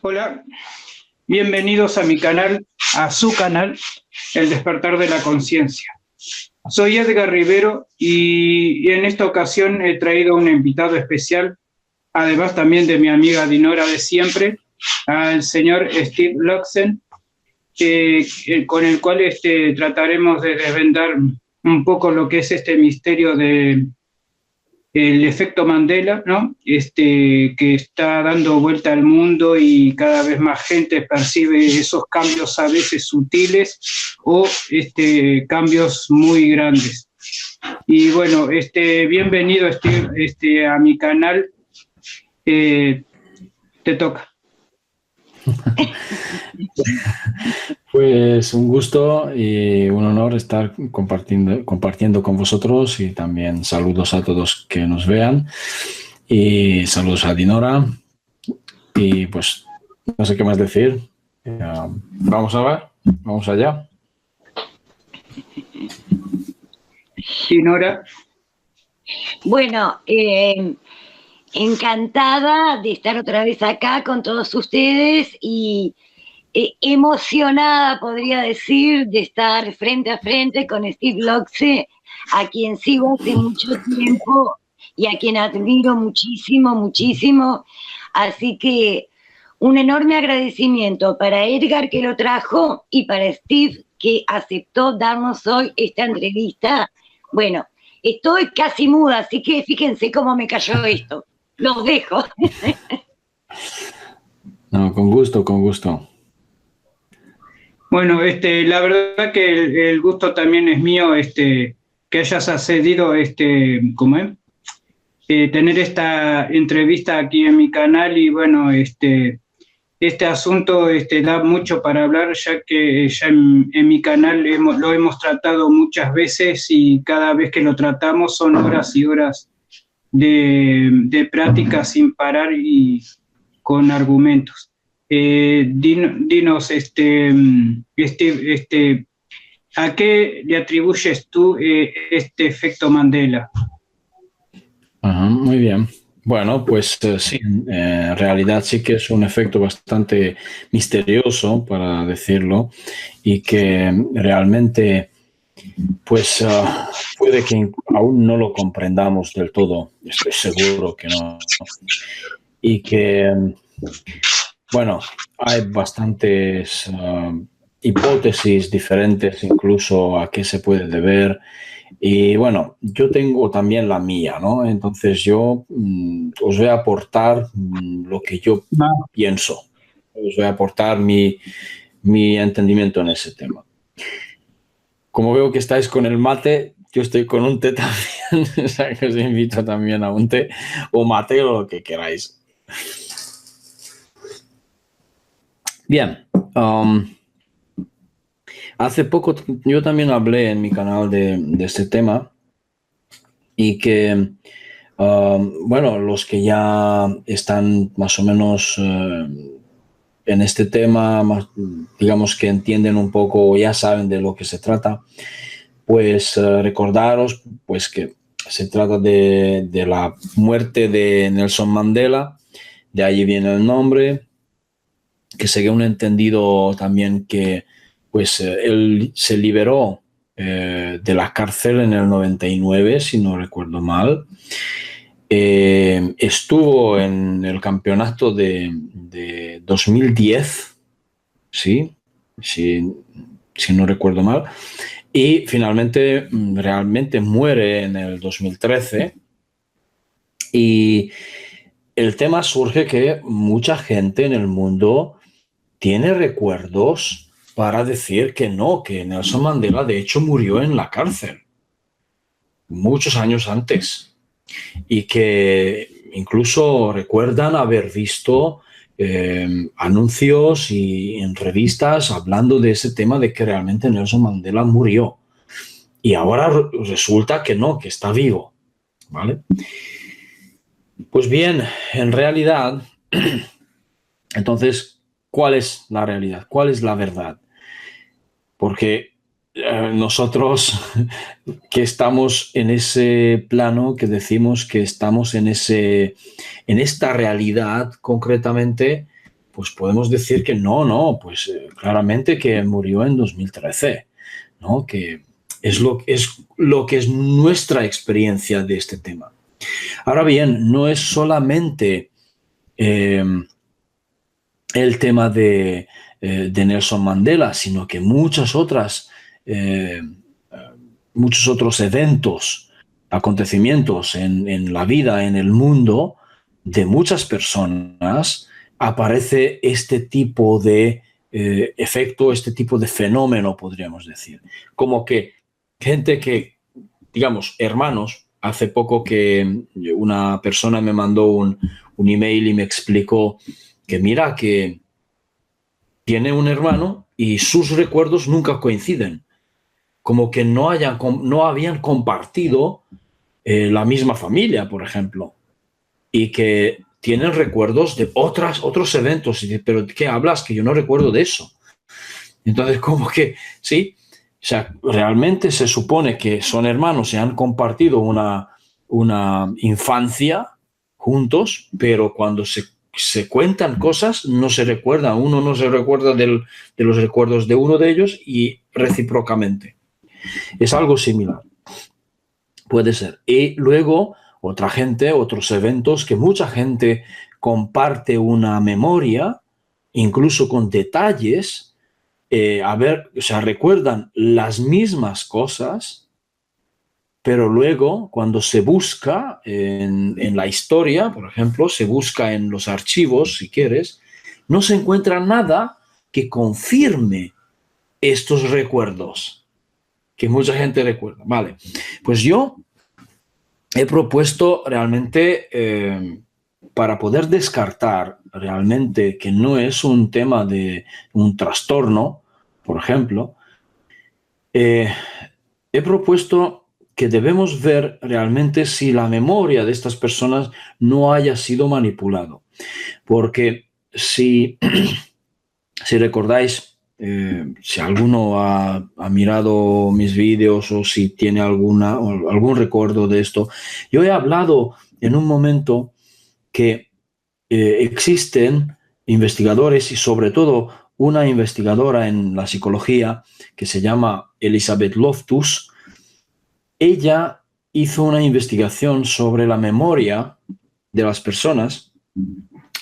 Hola, bienvenidos a mi canal, a su canal, El Despertar de la Conciencia. Soy Edgar Rivero y en esta ocasión he traído un invitado especial, además también de mi amiga Dinora de siempre, al señor Steve Luxen, con el cual trataremos de desvendar un poco lo que es este misterio de el efecto Mandela, ¿no? Que está dando vuelta al mundo y cada vez más gente percibe esos cambios a veces sutiles o cambios muy grandes. Y bueno, bienvenido a mi canal. Te toca. Pues un gusto y un honor estar compartiendo con vosotros, y también saludos a todos que nos vean y saludos a Dinora. Y pues no sé qué más decir. Vamos a ver, vamos allá. Dinora. Bueno, encantada de estar otra vez acá con todos ustedes y emocionada, podría decir, de estar frente a frente con Steve Luxen, a quien sigo hace mucho tiempo y a quien admiro muchísimo, muchísimo. Así que un enorme agradecimiento para Edgar, que lo trajo, y para Steve, que aceptó darnos hoy esta entrevista. Bueno, estoy casi muda, así que fíjense cómo me cayó esto. Los dejo. No, con gusto, con gusto. Bueno, la verdad que el gusto también es mío, que hayas accedido, ¿cómo es? Tener esta entrevista aquí en mi canal. Y bueno, este asunto da mucho para hablar, ya que ya en mi canal lo hemos tratado muchas veces, y cada vez que lo tratamos son horas y horas de práctica sin parar y con argumentos. Dinos, Steve, ¿a qué le atribuyes tú este efecto Mandela? Ajá, muy bien. Bueno, pues sí, en realidad sí que es un efecto bastante misterioso, para decirlo, y que realmente, pues puede que aún no lo comprendamos del todo, estoy seguro que no. Y que, bueno, hay bastantes hipótesis diferentes incluso a qué se puede deber. Y bueno, yo tengo también la mía, ¿no? Entonces yo os voy a aportar lo que yo pienso. Os voy a aportar mi entendimiento en ese tema. Como veo que estáis con el mate, yo estoy con un té también. O sea, que os invito también a un té o mate o lo que queráis. Bien. Hace poco yo también hablé en mi canal de este tema, y que, bueno, los que ya están más o menos en este tema, digamos que entienden un poco o ya saben de lo que se trata, pues recordaros pues que se trata de la muerte de Nelson Mandela. De allí viene el nombre, que según he entendido también que pues él se liberó de la cárcel en el 99, si no recuerdo mal. Estuvo en el campeonato de 2010, ¿sí? Si no recuerdo mal. Y finalmente realmente muere en el 2013. Y el tema surge que mucha gente en el mundo tiene recuerdos para decir que no, que Nelson Mandela de hecho murió en la cárcel muchos años antes, y que incluso recuerdan haber visto anuncios y en revistas hablando de ese tema, de que realmente Nelson Mandela murió, y ahora resulta que no, que está vivo, ¿vale? Pues bien, en realidad, entonces, ¿cuál es la realidad? ¿Cuál es la verdad? Porque nosotros que estamos en ese plano, que decimos que estamos en esta realidad concretamente, pues podemos decir que no, pues claramente que murió en 2013, ¿no? Que es lo que es nuestra experiencia de este tema. Ahora bien, no es solamente el tema de Nelson Mandela, sino que muchos otros eventos, acontecimientos en la vida, en el mundo de muchas personas, aparece este tipo de efecto, este tipo de fenómeno, podríamos decir. Como que gente que, digamos, hermanos, hace poco que una persona me mandó un email y me explicó que mira, que tiene un hermano y sus recuerdos nunca coinciden. Como que no habían compartido la misma familia, por ejemplo, y que tienen recuerdos de otros eventos. Y dice, ¿pero qué hablas? Que yo no recuerdo de eso. Entonces, como que, sí, o sea, realmente se supone que son hermanos y han compartido una infancia juntos, pero cuando se cuentan cosas, no se recuerda. Uno no se recuerda de los recuerdos de uno de ellos y recíprocamente. Es algo similar. Puede ser. Y luego, otros eventos que mucha gente comparte una memoria, incluso con detalles, o sea, recuerdan las mismas cosas, pero luego cuando se busca en la historia, por ejemplo, se busca en los archivos, si quieres, no se encuentra nada que confirme estos recuerdos que mucha gente recuerda. Vale, pues yo he propuesto realmente para poder descartar realmente que no es un tema de un trastorno, por ejemplo, he propuesto que debemos ver realmente si la memoria de estas personas no haya sido manipulado. Porque si recordáis, si alguno ha mirado mis vídeos o si tiene algún recuerdo de esto, yo he hablado en un momento que existen investigadores y sobre todo una investigadora en la psicología que se llama Elizabeth Loftus. Ella hizo una investigación sobre la memoria de las personas,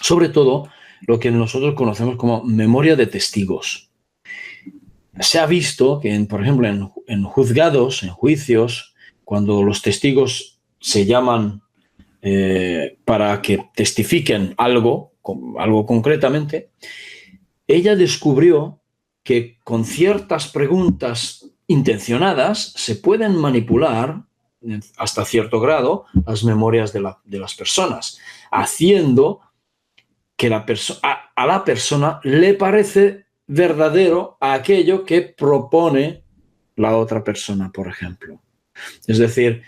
sobre todo lo que nosotros conocemos como memoria de testigos. Se ha visto que, por ejemplo, en juzgados, en juicios, cuando los testigos se llaman para que testifiquen algo concretamente, ella descubrió que con ciertas preguntas intencionadas se pueden manipular hasta cierto grado las memorias de las personas, haciendo que a la persona le parece verdadero aquello que propone la otra persona, por ejemplo. Es decir,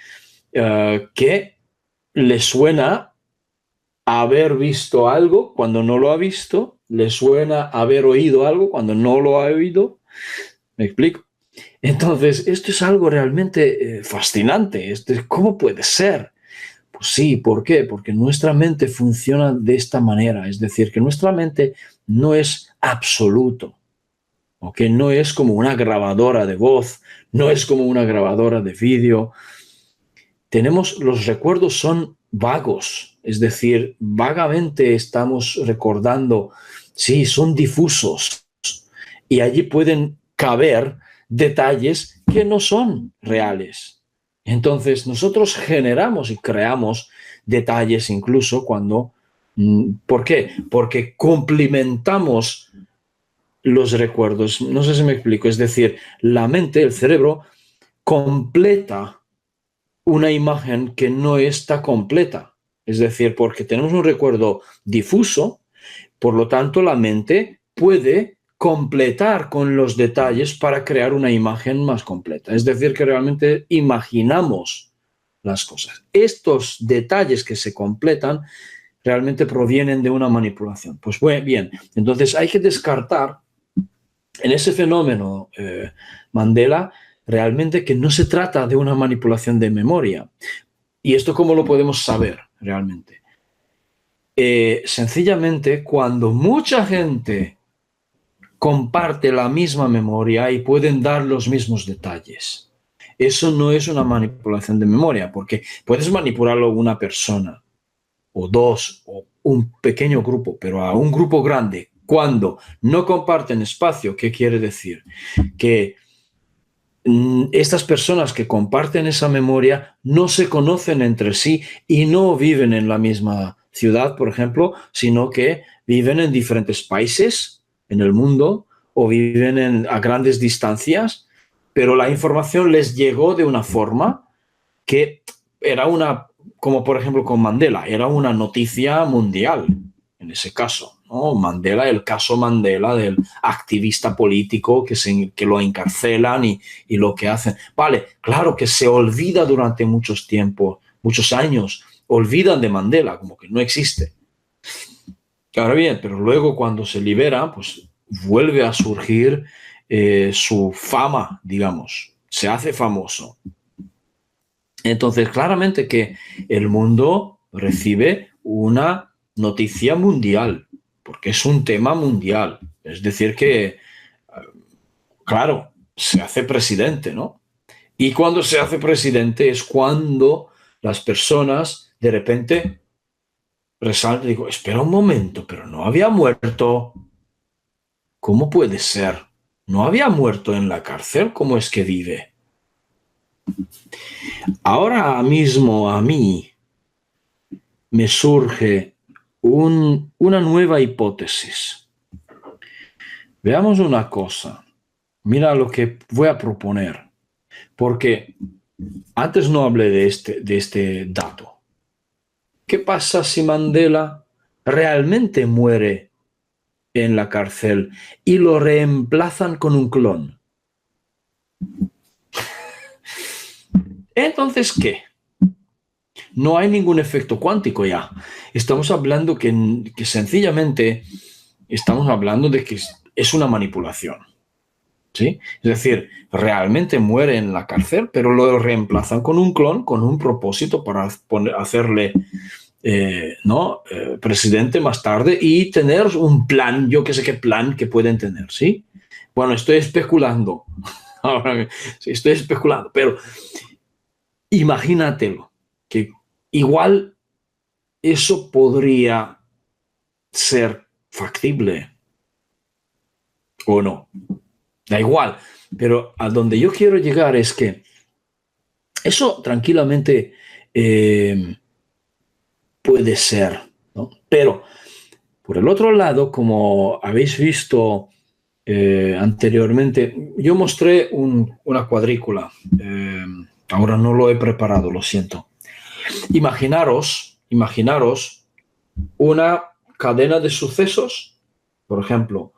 que le suena haber visto algo cuando no lo ha visto, le suena haber oído algo cuando no lo ha oído. ¿Me explico? Entonces, esto es algo realmente fascinante. ¿Cómo puede ser? Pues sí, ¿por qué? Porque nuestra mente funciona de esta manera, es decir, que nuestra mente no es absoluto, ¿ok? No es como una grabadora de voz, no es como una grabadora de vídeo. Los recuerdos son vagos, es decir, vagamente estamos recordando, sí, son difusos y allí pueden caber detalles que no son reales. Entonces, nosotros generamos y creamos detalles incluso cuando... ¿Por qué? Porque complementamos los recuerdos. No sé si me explico. Es decir, la mente, el cerebro, completa una imagen que no está completa. Es decir, porque tenemos un recuerdo difuso, por lo tanto, la mente puede completar con los detalles para crear una imagen más completa. Es decir, que realmente imaginamos las cosas. Estos detalles que se completan realmente provienen de una manipulación. Pues bien, entonces hay que descartar en ese fenómeno Mandela realmente que no se trata de una manipulación de memoria. ¿Y esto cómo lo podemos saber realmente? sencillamente cuando mucha gente comparte la misma memoria y pueden dar los mismos detalles. Eso no es una manipulación de memoria, porque puedes manipularlo a una persona, o dos, o un pequeño grupo, pero a un grupo grande, cuando no comparten espacio, ¿qué quiere decir? Que estas personas que comparten esa memoria no se conocen entre sí y no viven en la misma ciudad, por ejemplo, sino que viven en diferentes países en el mundo o viven a grandes distancias, pero la información les llegó de una forma que era como por ejemplo con Mandela, era una noticia mundial en ese caso, ¿no? Mandela, el caso Mandela del activista político que lo encarcelan y lo que hacen. Vale, claro que se olvida durante muchos años, olvidan de Mandela, como que no existe. Ahora bien, pero luego cuando se libera, pues vuelve a surgir su fama, digamos, se hace famoso. Entonces, claramente que el mundo recibe una noticia mundial, porque es un tema mundial. Es decir que, claro, se hace presidente, ¿no? Y cuando se hace presidente es cuando las personas de repente resaltan y digo, espera un momento, pero no había muerto. ¿Cómo puede ser? No había muerto en la cárcel, ¿cómo es que vive? Ahora mismo a mí me surge una nueva hipótesis. Veamos una cosa. Mira lo que voy a proponer. Porque antes no hablé de este dato. ¿Qué pasa si Mandela realmente muere en la cárcel y lo reemplazan con un clon? Entonces, ¿qué? No hay ningún efecto cuántico ya. Estamos hablando que sencillamente estamos hablando de que es una manipulación. ¿Sí? Es decir, realmente muere en la cárcel, pero lo reemplazan con un clon, con un propósito para hacerle presidente más tarde y tener un plan, yo que sé qué plan que pueden tener, ¿sí? Bueno, estoy especulando. Ahora sí, estoy especulando, pero imagínatelo, que igual eso podría ser factible o no. Da igual, pero a donde yo quiero llegar es que eso tranquilamente puede ser, ¿no? Pero por el otro lado, como habéis visto anteriormente, yo mostré una cuadrícula. Ahora no lo he preparado, lo siento. Imaginaros una cadena de sucesos, por ejemplo.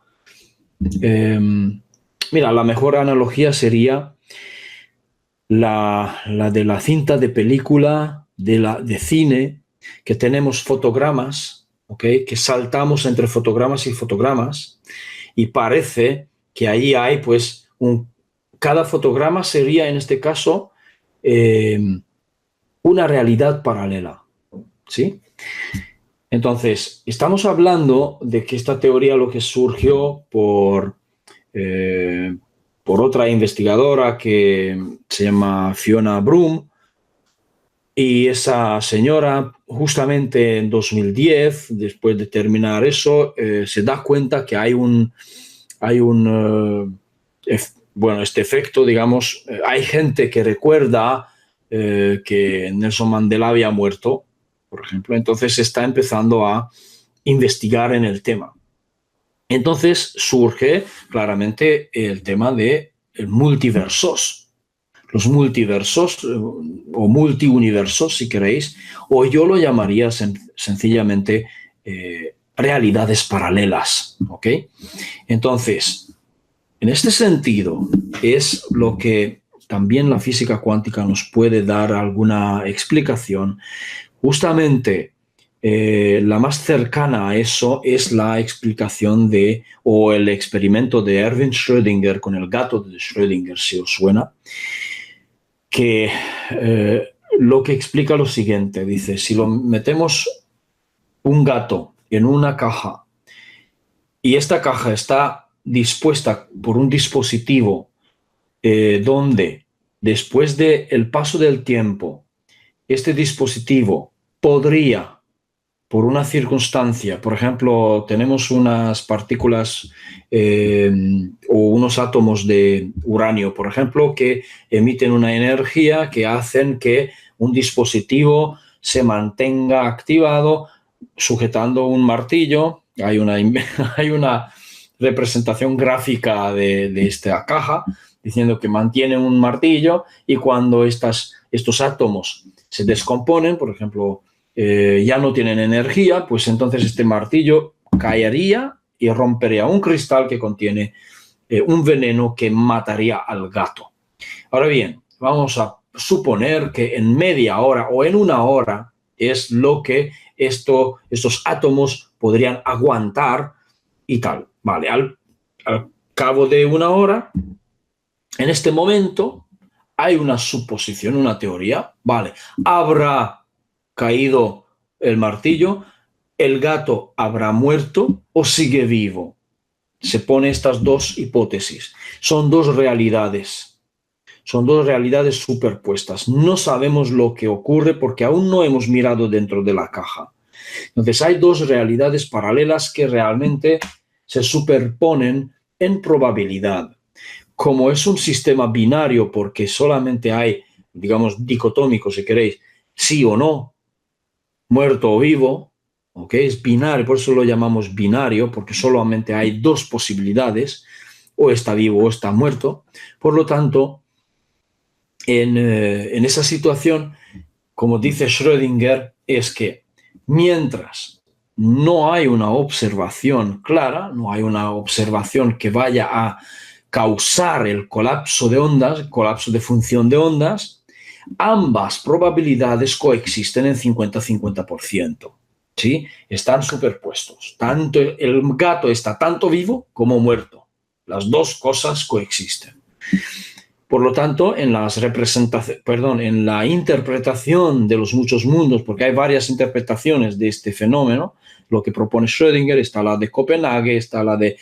Mira, la mejor analogía sería la de la cinta de película, de cine, que tenemos fotogramas, ¿okay? Que saltamos entre fotogramas y fotogramas, y parece que ahí hay, pues, cada fotograma sería, en este caso, una realidad paralela, ¿sí? Entonces, estamos hablando de que esta teoría lo que surgió por otra investigadora que se llama Fiona Broom, y esa señora justamente en 2010, después de terminar eso, se da cuenta que hay este efecto, digamos, hay gente que recuerda que Nelson Mandela había muerto, por ejemplo, entonces está empezando a investigar en el tema. Entonces surge claramente el tema de multiversos. Los multiversos o multiuniversos, si queréis, o yo lo llamaría sencillamente realidades paralelas, ¿ok? Entonces, en este sentido, es lo que también la física cuántica nos puede dar alguna explicación. Justamente la más cercana a eso es la explicación o el experimento de Erwin Schrödinger con el gato de Schrödinger, si os suena, que lo que explica lo siguiente, dice, si lo metemos un gato en una caja y esta caja está dispuesta por un dispositivo donde después del paso del tiempo, este dispositivo podría, por una circunstancia, por ejemplo, tenemos unas partículas o unos átomos de uranio, por ejemplo, que emiten una energía que hacen que un dispositivo se mantenga activado sujetando un martillo. Hay una representación gráfica de esta caja diciendo que mantiene un martillo y cuando estos átomos se descomponen, por ejemplo, ya no tienen energía, pues entonces este martillo caería y rompería un cristal que contiene un veneno que mataría al gato. Ahora bien, vamos a suponer que en media hora o en una hora es lo que estos átomos podrían aguantar y tal. Vale, al cabo de una hora, en este momento hay una suposición, una teoría. Vale, habrá caído el martillo, el gato habrá muerto o sigue vivo. Se pone estas dos hipótesis. Son dos realidades. Son dos realidades superpuestas. No sabemos lo que ocurre porque aún no hemos mirado dentro de la caja. Entonces hay dos realidades paralelas que realmente se superponen en probabilidad. Como es un sistema binario porque solamente hay, digamos, dicotómico si queréis, sí o no, muerto o vivo, ¿ok? Es binario, por eso lo llamamos binario, porque solamente hay dos posibilidades, o está vivo o está muerto. Por lo tanto, en esa situación, como dice Schrödinger, es que mientras no hay una observación clara, no hay una observación que vaya a causar el colapso de ondas, colapso de función de ondas, ambas probabilidades coexisten en 50-50%. ¿Sí? Están superpuestos. Tanto el gato está tanto vivo como muerto. Las dos cosas coexisten. Por lo tanto, en la interpretación de los muchos mundos, porque hay varias interpretaciones de este fenómeno, lo que propone Schrödinger, está la de Copenhague, está la de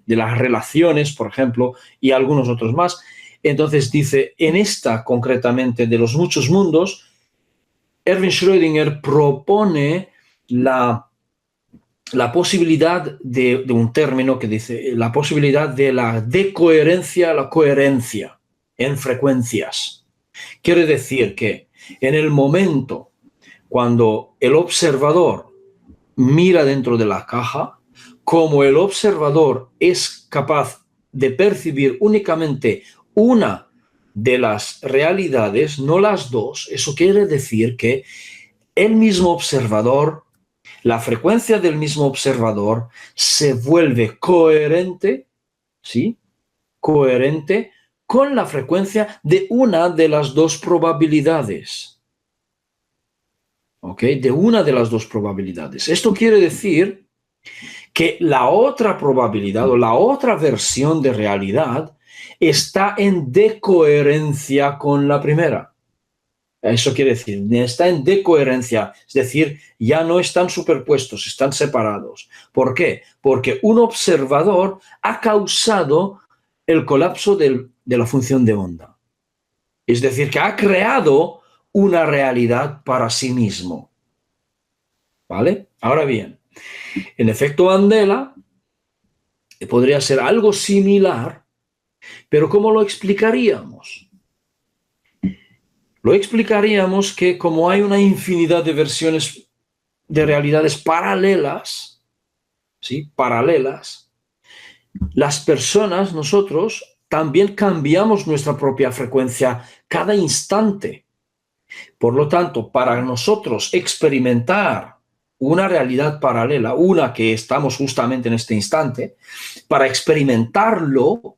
las relaciones, por ejemplo, y algunos otros más. Entonces dice, en esta concretamente de los muchos mundos, Erwin Schrödinger propone la posibilidad de un término que dice la posibilidad de la decoherencia a la coherencia en frecuencias. Quiere decir que en el momento cuando el observador mira dentro de la caja, como el observador es capaz de percibir únicamente una de las realidades, no las dos, eso quiere decir que el mismo observador, la frecuencia del mismo observador se vuelve coherente, ¿sí? Coherente con la frecuencia de una de las dos probabilidades. ¿Ok? De una de las dos probabilidades. Esto quiere decir que la otra probabilidad o la otra versión de realidad está en decoherencia con la primera. Eso quiere decir, está en decoherencia, es decir, ya no están superpuestos, están separados. ¿Por qué? Porque un observador ha causado el colapso de la función de onda. Es decir, que ha creado una realidad para sí mismo. ¿Vale? Ahora bien, el efecto Mandela podría ser algo similar, pero ¿cómo lo explicaríamos? Lo explicaríamos que como hay una infinidad de versiones de realidades paralelas, ¿sí? Paralelas, las personas, nosotros, también cambiamos nuestra propia frecuencia cada instante. Por lo tanto, para nosotros experimentar una realidad paralela, una que estamos justamente en este instante, para experimentarlo,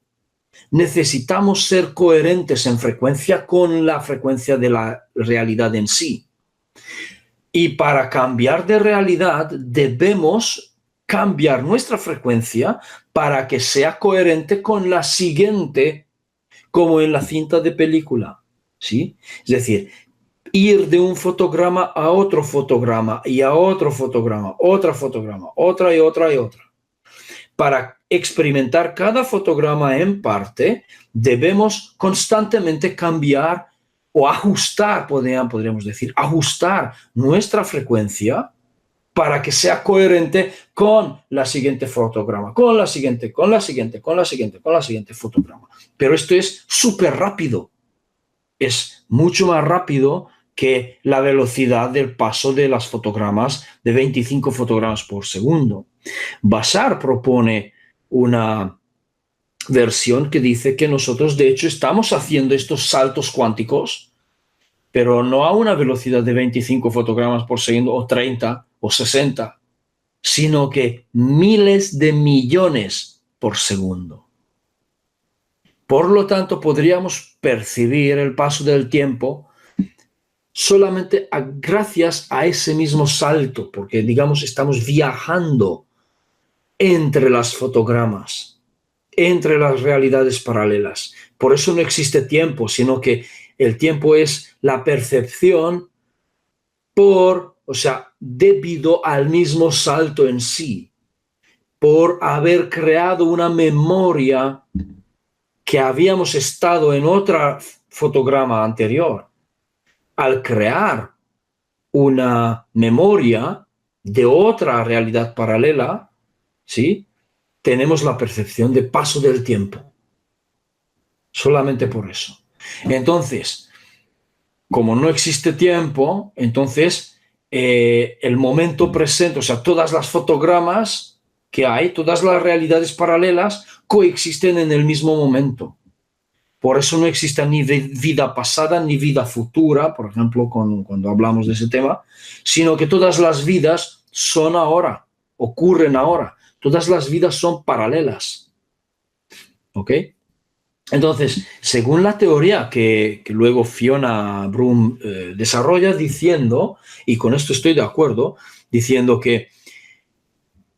necesitamos ser coherentes en frecuencia con la frecuencia de la realidad en sí. Y para cambiar de realidad debemos cambiar nuestra frecuencia para que sea coherente con la siguiente, como en la cinta de película, ¿sí? Es decir, ir de un fotograma a otro fotograma y a otro fotograma, otra fotograma, otra y otra y otra. Para experimentar cada fotograma en parte, debemos constantemente cambiar o ajustar, podríamos decir, ajustar nuestra frecuencia para que sea coherente con la siguiente fotograma, con la siguiente, con la siguiente, con la siguiente, con la siguiente fotograma. Pero esto es súper rápido. Es mucho más rápido que la velocidad del paso de las fotogramas de 25 fotogramas por segundo. Bashar propone una versión que dice que nosotros de hecho estamos haciendo estos saltos cuánticos, pero no a una velocidad de 25 fotogramas por segundo o 30 o 60, sino que miles de millones por segundo. Por lo tanto, podríamos percibir el paso del tiempo solamente gracias a ese mismo salto, porque digamos estamos viajando entre las fotogramas, entre las realidades paralelas. Por eso no existe tiempo, sino que el tiempo es la percepción debido al mismo salto en sí, por haber creado una memoria que habíamos estado en otro fotograma anterior. Al crear una memoria de otra realidad paralela, ¿sí?, tenemos la percepción de paso del tiempo. Solamente por eso. Entonces, como no existe tiempo, entonces el momento presente, o sea, todas las fotogramas que hay, todas las realidades paralelas coexisten en el mismo momento. Por eso no existe ni vida pasada ni vida futura, por ejemplo, cuando hablamos de ese tema, sino que todas las vidas son ahora, ocurren ahora. Todas las vidas son paralelas. ¿Ok? Entonces, según la teoría que luego Fiona Broome desarrolla diciendo, y con esto estoy de acuerdo, diciendo que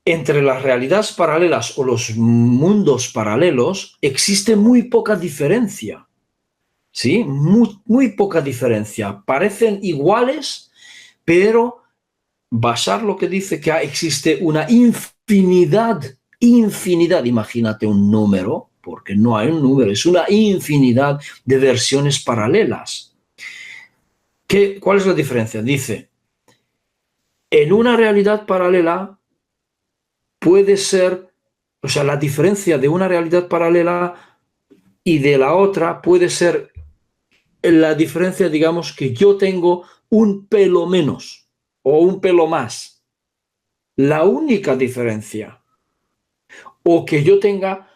entre las realidades paralelas o los mundos paralelos existe muy poca diferencia. ¿Sí? Muy poca diferencia. Parecen iguales, pero Bashar lo que dice que existe una infinidad, imagínate un número, porque no hay un número, es una infinidad de versiones paralelas. ¿Cuál es la diferencia? Dice, en una realidad paralela puede ser, o sea, la diferencia de una realidad paralela y de la otra puede ser la diferencia, digamos, que yo tengo un pelo menos o un pelo más. La única diferencia. O que yo tenga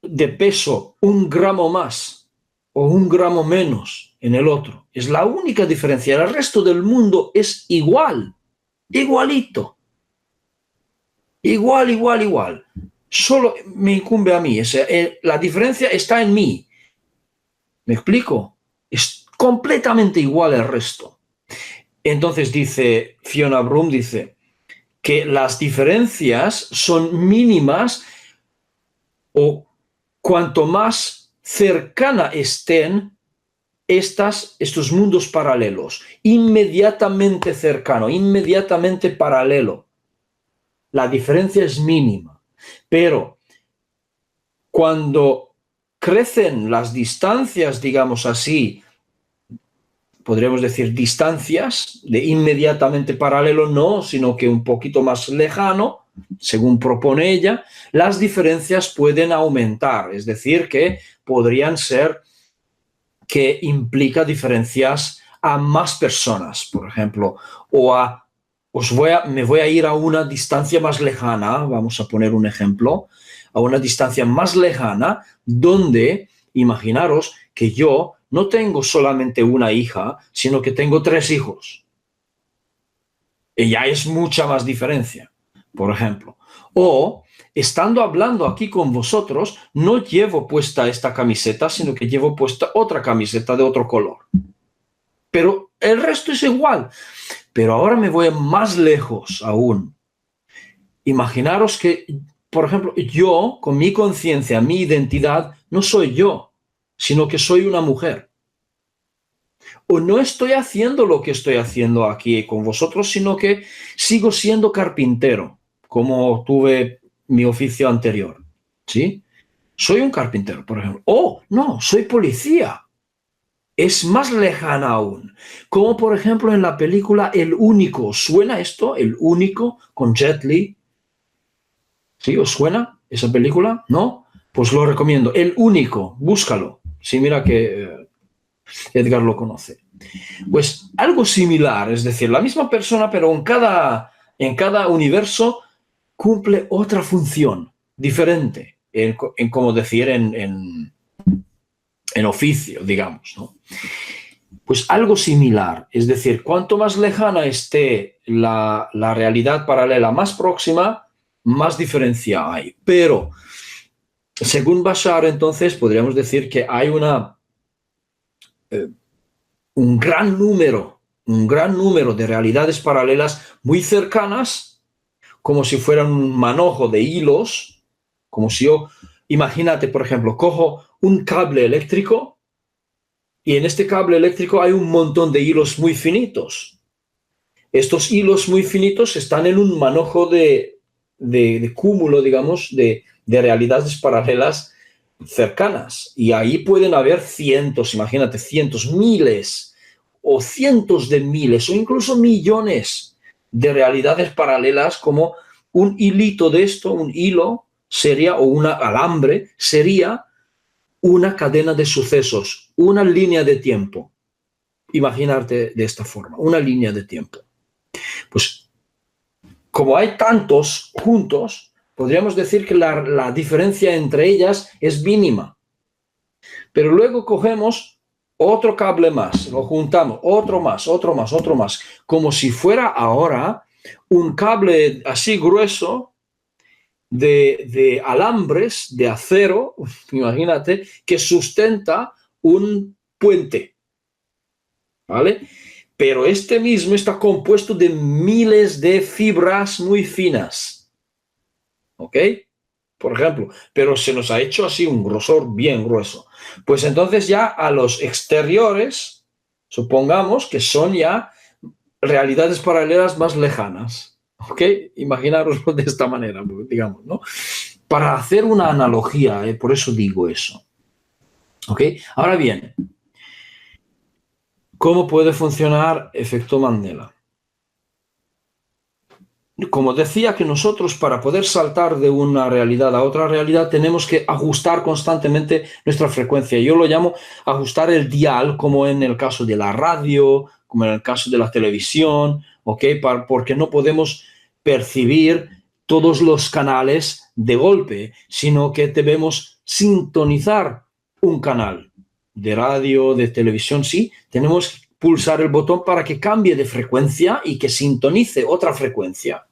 de peso 1 gramo más o 1 gramo menos en el otro. Es la única diferencia. El resto del mundo es igual. Igualito. Igual. Solo me incumbe a mí. La diferencia está en mí. ¿Me explico? Es completamente igual el resto. Entonces dice Fiona Broome, dice que las diferencias son mínimas o cuanto más cercana estén estos mundos paralelos. Inmediatamente cercano, inmediatamente paralelo. La diferencia es mínima. Pero cuando crecen las distancias, digamos así, podríamos decir distancias de inmediatamente paralelo, no, sino que un poquito más lejano, según propone ella, las diferencias pueden aumentar. Es decir, que podrían ser que implica diferencias a más personas, por ejemplo, o me voy a ir a una distancia más lejana, vamos a poner un ejemplo, a una distancia más lejana, donde, imaginaros que yo no tengo solamente una hija, sino que tengo 3 hijos. Y ya es mucha más diferencia, por ejemplo. O, estando hablando aquí con vosotros, no llevo puesta esta camiseta, sino que llevo puesta otra camiseta de otro color. Pero el resto es igual. Pero ahora me voy más lejos aún. Imaginaros que, por ejemplo, yo, con mi conciencia, mi identidad, no soy yo, sino que soy una mujer. O no estoy haciendo lo que estoy haciendo aquí con vosotros, sino que sigo siendo carpintero, como tuve mi oficio anterior. ¿Sí? Soy un carpintero, por ejemplo. Oh, no, soy policía. Es más lejana aún. Como por ejemplo en la película El Único. ¿Suena esto? El Único con Jet Li. ¿Sí? ¿Os suena esa película? ¿No? Pues lo recomiendo. El Único. Búscalo. Sí, mira que Edgar lo conoce. Pues algo similar. Es decir, la misma persona, pero en cada universo cumple otra función diferente. En como decir, en oficio, digamos, ¿no? Pues algo similar, es decir, cuanto más lejana esté la realidad paralela más próxima, más diferencia hay. Pero, según Bashar, entonces, podríamos decir que hay un gran número de realidades paralelas muy cercanas, como si fueran un manojo de hilos, como si yo, imagínate, por ejemplo, cojo un cable eléctrico y en este cable eléctrico hay un montón de hilos muy finitos. Estos hilos muy finitos están en un manojo de cúmulo, digamos, de realidades paralelas cercanas. Y ahí pueden haber cientos, imagínate, cientos, miles o cientos de miles o incluso millones de realidades paralelas, como un hilito de esto, un hilo sería, o un alambre sería una cadena de sucesos, una línea de tiempo. Imaginarte de esta forma, una línea de tiempo. Pues como hay tantos juntos, podríamos decir que la diferencia entre ellas es mínima. Pero luego cogemos otro cable más, lo juntamos, otro más, como si fuera ahora un cable así grueso de alambres de acero, imagínate, que sustenta un puente, ¿vale? Pero este mismo está compuesto de miles de fibras muy finas, ¿ok? Por ejemplo, pero se nos ha hecho así un grosor bien grueso. Pues entonces ya a los exteriores, supongamos que son ya realidades paralelas más lejanas. ¿Ok? Imaginaroslo de esta manera, digamos, ¿no? Para hacer una analogía, por eso digo eso. ¿Ok? Ahora bien, ¿cómo puede funcionar efecto Mandela? Como decía, que nosotros para poder saltar de una realidad a otra realidad tenemos que ajustar constantemente nuestra frecuencia. Yo lo llamo ajustar el dial, como en el caso de la radio, como en el caso de la televisión, ¿ok? Porque no podemos percibir todos los canales de golpe, sino que debemos sintonizar un canal de radio, de televisión, sí, tenemos que pulsar el botón para que cambie de frecuencia y que sintonice otra frecuencia,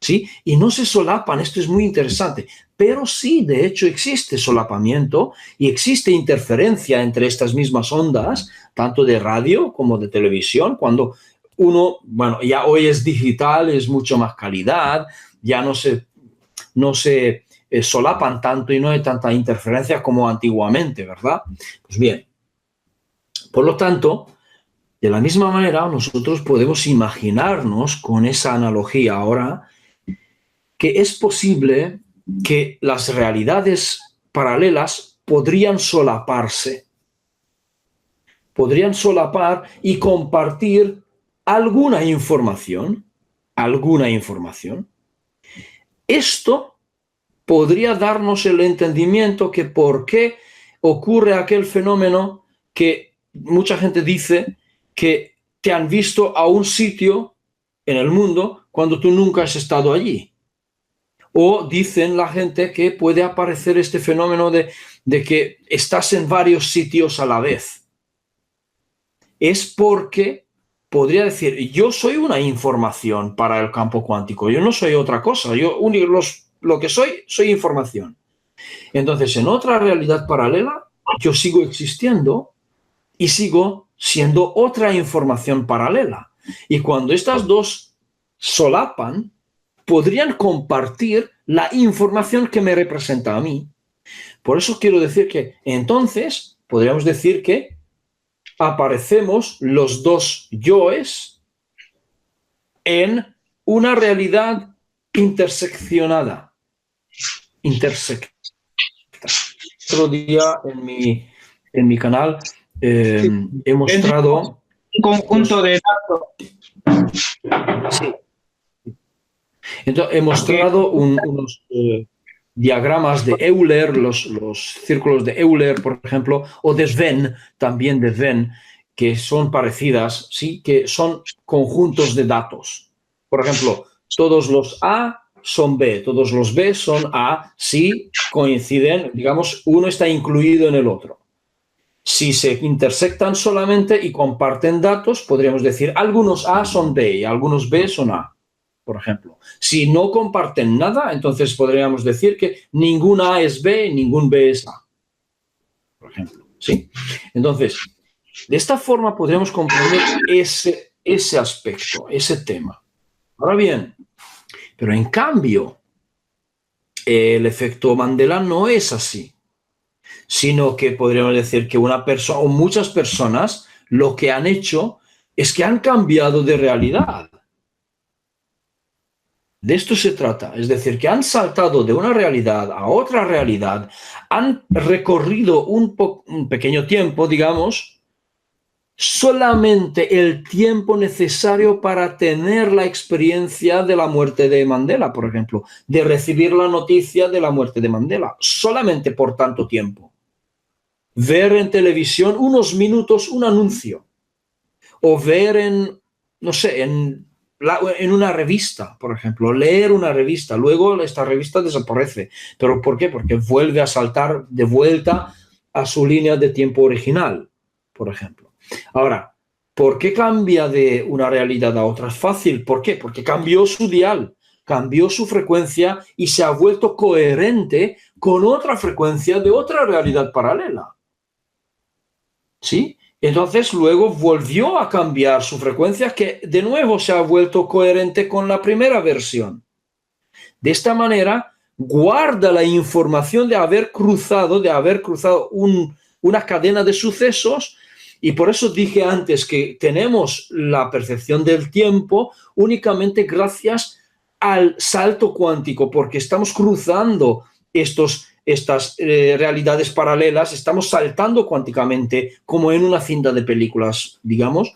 ¿sí? Y no se solapan, esto es muy interesante, pero sí, de hecho, existe solapamiento y existe interferencia entre estas mismas ondas, tanto de radio como de televisión, cuando uno, bueno, ya hoy es digital, es mucho más calidad, ya no se solapan tanto y no hay tanta interferencia como antiguamente, ¿verdad? Pues bien, por lo tanto, de la misma manera, nosotros podemos imaginarnos con esa analogía ahora que es posible que las realidades paralelas podrían solapar y compartir alguna información. Esto podría darnos el entendimiento que por qué ocurre aquel fenómeno que mucha gente dice que te han visto a un sitio en el mundo cuando tú nunca has estado allí. O dicen la gente que puede aparecer este fenómeno de que estás en varios sitios a la vez. Es porque podría decir, yo soy una información para el campo cuántico, yo no soy otra cosa, lo que soy información. Entonces, en otra realidad paralela, yo sigo existiendo y sigo siendo otra información paralela. Y cuando estas dos solapan, podrían compartir la información que me representa a mí. Por eso quiero decir que entonces podríamos decir que aparecemos los dos yoes en una realidad interseccionada. Otro día en mi canal he mostrado un conjunto de datos. Sí. Entonces, he mostrado unos diagramas de Euler, los círculos de Euler, por ejemplo, o de Venn, también de Venn, que son parecidas, ¿sí? Que son conjuntos de datos. Por ejemplo, todos los A son B, todos los B son A, si coinciden, digamos, uno está incluido en el otro. Si se intersectan solamente y comparten datos, podríamos decir algunos A son B y algunos B son A, por ejemplo. Si no comparten nada, entonces podríamos decir que ningún A es B y ningún B es A, por ejemplo. ¿Sí? Entonces, de esta forma podríamos comprender ese aspecto, ese tema. Ahora bien, pero en cambio, el efecto Mandela no es así, sino que podríamos decir que una persona o muchas personas lo que han hecho es que han cambiado de realidad. De esto se trata, es decir, que han saltado de una realidad a otra realidad, han recorrido un pequeño tiempo, digamos, solamente el tiempo necesario para tener la experiencia de la muerte de Mandela, por ejemplo, de recibir la noticia de la muerte de Mandela, solamente por tanto tiempo. Ver en televisión unos minutos un anuncio, o ver en, no sé, en una revista, por ejemplo, leer una revista, luego esta revista desaparece. ¿Pero por qué? Porque vuelve a saltar de vuelta a su línea de tiempo original, por ejemplo. Ahora, ¿por qué cambia de una realidad a otra? Es fácil. ¿Por qué? Porque cambió su dial, cambió su frecuencia y se ha vuelto coherente con otra frecuencia de otra realidad paralela. ¿Sí? Entonces luego volvió a cambiar su frecuencia, que de nuevo se ha vuelto coherente con la primera versión. De esta manera, guarda la información de haber cruzado una cadena de sucesos, y por eso dije antes que tenemos la percepción del tiempo únicamente gracias al salto cuántico, porque estamos cruzando estas realidades paralelas, estamos saltando cuánticamente como en una cinta de películas, digamos.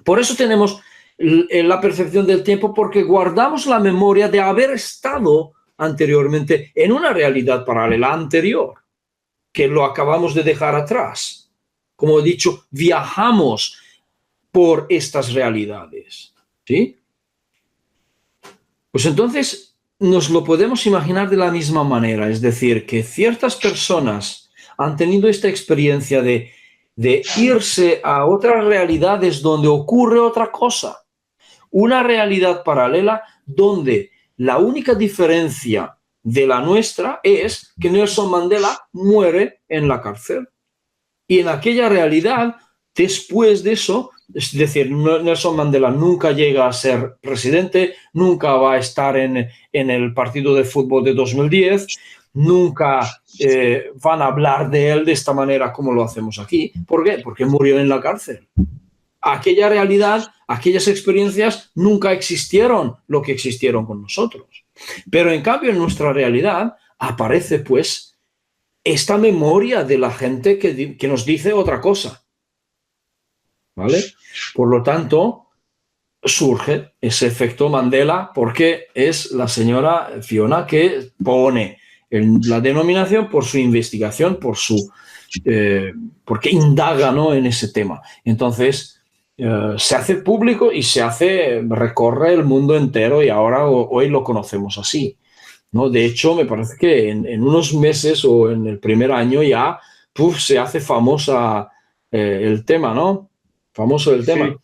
Por eso tenemos la percepción del tiempo, porque guardamos la memoria de haber estado anteriormente en una realidad paralela anterior, que lo acabamos de dejar atrás. Como he dicho, viajamos por estas realidades, ¿sí? Pues entonces nos lo podemos imaginar de la misma manera, es decir, que ciertas personas han tenido esta experiencia de irse a otras realidades donde ocurre otra cosa, una realidad paralela donde la única diferencia de la nuestra es que Nelson Mandela muere en la cárcel. Y en aquella realidad, después de eso, es decir, Nelson Mandela nunca llega a ser presidente, nunca va a estar en el partido de fútbol de 2010, nunca van a hablar de él de esta manera como lo hacemos aquí. ¿Por qué? Porque murió en la cárcel. Aquella realidad, aquellas experiencias nunca existieron lo que existieron con nosotros. Pero en cambio en nuestra realidad aparece pues esta memoria de la gente que nos dice otra cosa. ¿Vale? Por lo tanto, surge ese efecto Mandela porque es la señora Fiona que pone la denominación por su investigación, porque indaga, ¿no?, en ese tema. Entonces, se hace público y recorre el mundo entero, y ahora hoy lo conocemos así, ¿no? De hecho, me parece que en unos meses o en el primer año ya se hace famosa el tema, ¿no? Famoso el tema.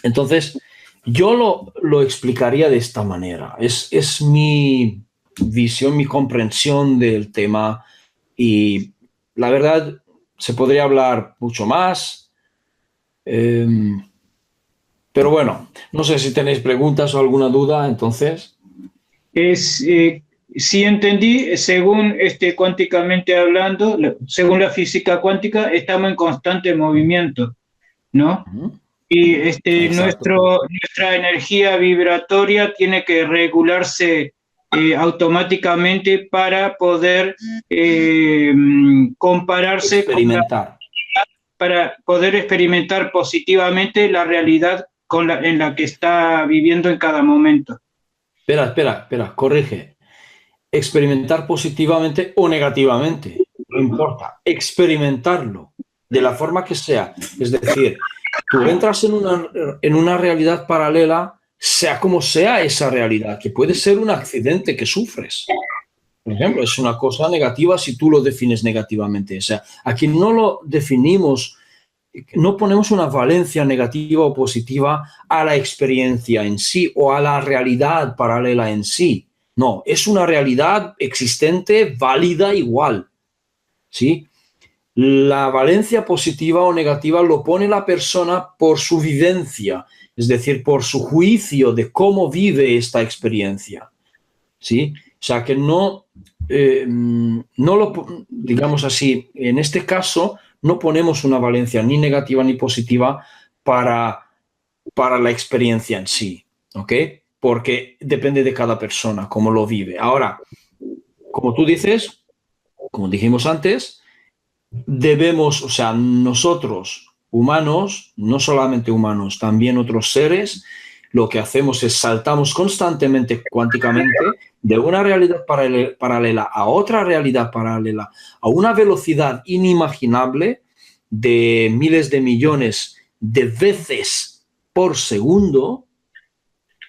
Entonces, yo lo explicaría de esta manera. Es mi visión, mi comprensión del tema, y la verdad se podría hablar mucho más. Pero bueno, no sé si tenéis preguntas o alguna duda, entonces. si entendí, según cuánticamente hablando, según la física cuántica, estamos en constante movimiento, ¿no? Y Exacto. nuestra energía vibratoria tiene que regularse automáticamente para poder compararse Experimentar. para poder experimentar positivamente la realidad en la que está viviendo en cada momento. Espera, corrige. Experimentar positivamente o negativamente, no importa, experimentarlo de la forma que sea. Es decir, tú entras en una realidad paralela, sea como sea esa realidad, que puede ser un accidente que sufres. Por ejemplo, es una cosa negativa si tú lo defines negativamente. O sea, aquí no lo definimos, no ponemos una valencia negativa o positiva a la experiencia en sí o a la realidad paralela en sí. No, es una realidad existente, válida igual, ¿sí? La valencia positiva o negativa lo pone la persona por su vivencia, es decir, por su juicio de cómo vive esta experiencia, ¿sí? O sea, que no digamos así, en este caso, no ponemos una valencia ni negativa ni positiva para la experiencia en sí, ¿ok? Porque depende de cada persona, cómo lo vive. Ahora, como tú dices, como dijimos antes, debemos, o sea, nosotros, humanos, no solamente humanos, también otros seres, lo que hacemos es saltamos constantemente cuánticamente de una realidad paralela a otra realidad paralela a una velocidad inimaginable de miles de millones de veces por segundo.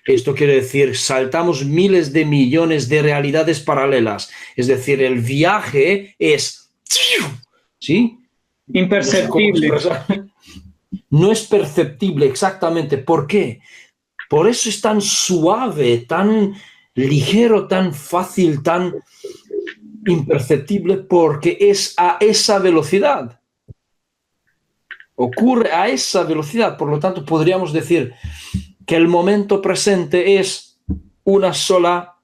Esto quiere decir, saltamos miles de millones de realidades paralelas. Es decir, el viaje es... ¿Sí? Imperceptible. No es perceptible exactamente. ¿Por qué? Por eso es tan suave, tan ligero, tan fácil, tan imperceptible, porque es a esa velocidad. Ocurre a esa velocidad. Por lo tanto, podríamos decir que el momento presente es una sola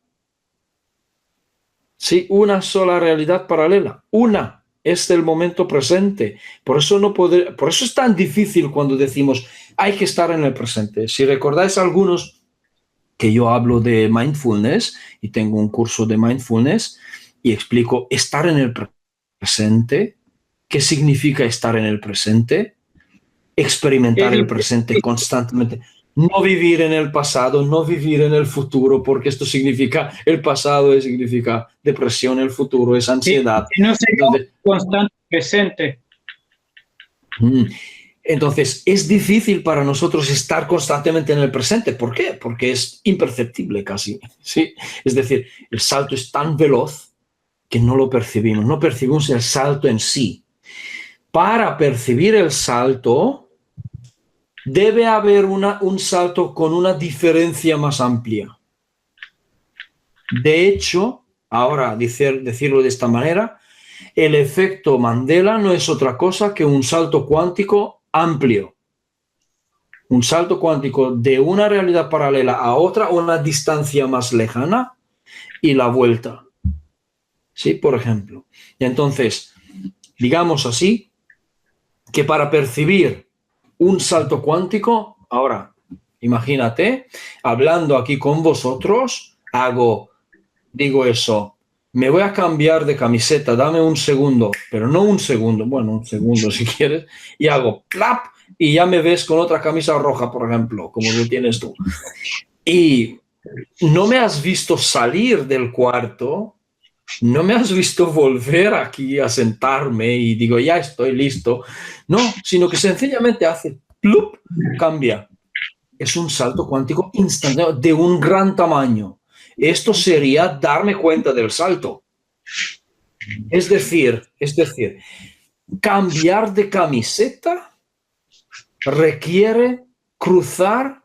realidad paralela. Una es el momento presente. Por eso es tan difícil cuando decimos hay que estar en el presente. Si recordáis algunos que yo hablo de mindfulness y tengo un curso de mindfulness y explico estar en el presente. ¿Qué significa estar en el presente? Experimentar el presente constantemente. No vivir en el pasado, no vivir en el futuro, porque esto significa, el pasado significa depresión, el futuro es ansiedad. Sí, no sería constante presente. Entonces, es difícil para nosotros estar constantemente en el presente. ¿Por qué? Porque es imperceptible casi, ¿sí? Es decir, el salto es tan veloz que no lo percibimos, no percibimos el salto en sí. Para percibir el salto, debe haber un salto con una diferencia más amplia. De hecho, ahora decirlo de esta manera, el efecto Mandela no es otra cosa que un salto cuántico amplio. Un salto cuántico de una realidad paralela a otra, una distancia más lejana y la vuelta. ¿Sí? Por ejemplo. Entonces, digamos así, que para percibir un salto cuántico, ahora, imagínate, hablando aquí con vosotros, digo eso, me voy a cambiar de camiseta, dame un segundo, pero no un segundo, bueno, un segundo si quieres, y hago plap, y ya me ves con otra camisa roja, por ejemplo, como lo tienes tú. Y no me has visto salir del cuarto, no me has visto volver aquí a sentarme y digo, ya estoy listo. No, sino que sencillamente hace plup, cambia. Es un salto cuántico instantáneo de un gran tamaño. Esto sería darme cuenta del salto. Es decir, cambiar de camiseta requiere cruzar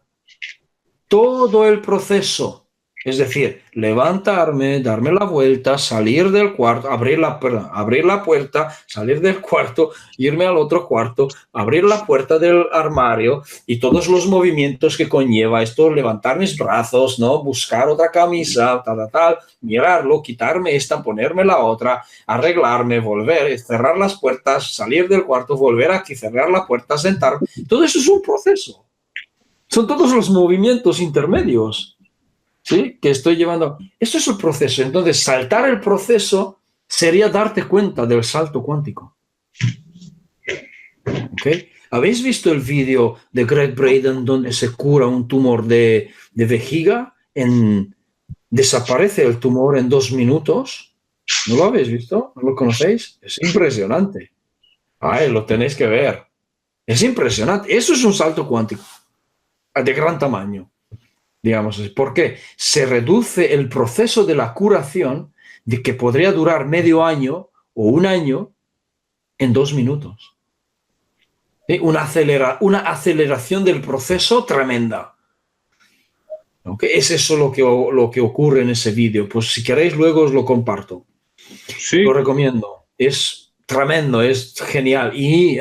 todo el proceso Es decir, levantarme, darme la vuelta, salir del cuarto, abrir la puerta, salir del cuarto, irme al otro cuarto, abrir la puerta del armario y todos los movimientos que conlleva esto, levantar mis brazos, ¿no? Buscar otra camisa, tal, mirarlo, quitarme esta, ponerme la otra, arreglarme, volver, cerrar las puertas, salir del cuarto, volver aquí, cerrar la puerta, sentarme. Todo eso es un proceso. Son todos los movimientos intermedios. ¿Sí? Que estoy llevando. Esto es el proceso. Entonces, saltar el proceso sería darte cuenta del salto cuántico. ¿Okay? ¿Habéis visto el vídeo de Greg Braden donde se cura un tumor de vejiga? Desaparece el tumor en 2 minutos. ¿No lo habéis visto? ¿No lo conocéis? Es impresionante. Ay, lo tenéis que ver. Es impresionante. Eso es un salto cuántico de gran tamaño. Digamos, ¿por qué? Se reduce el proceso de la curación de que podría durar medio año o 1 año en 2 minutos. ¿Sí? Una aceleración del proceso tremenda. ¿Okay? Es eso lo que ocurre en ese vídeo. Pues si queréis luego os lo comparto. Sí. Lo recomiendo. Es tremendo, es genial. Y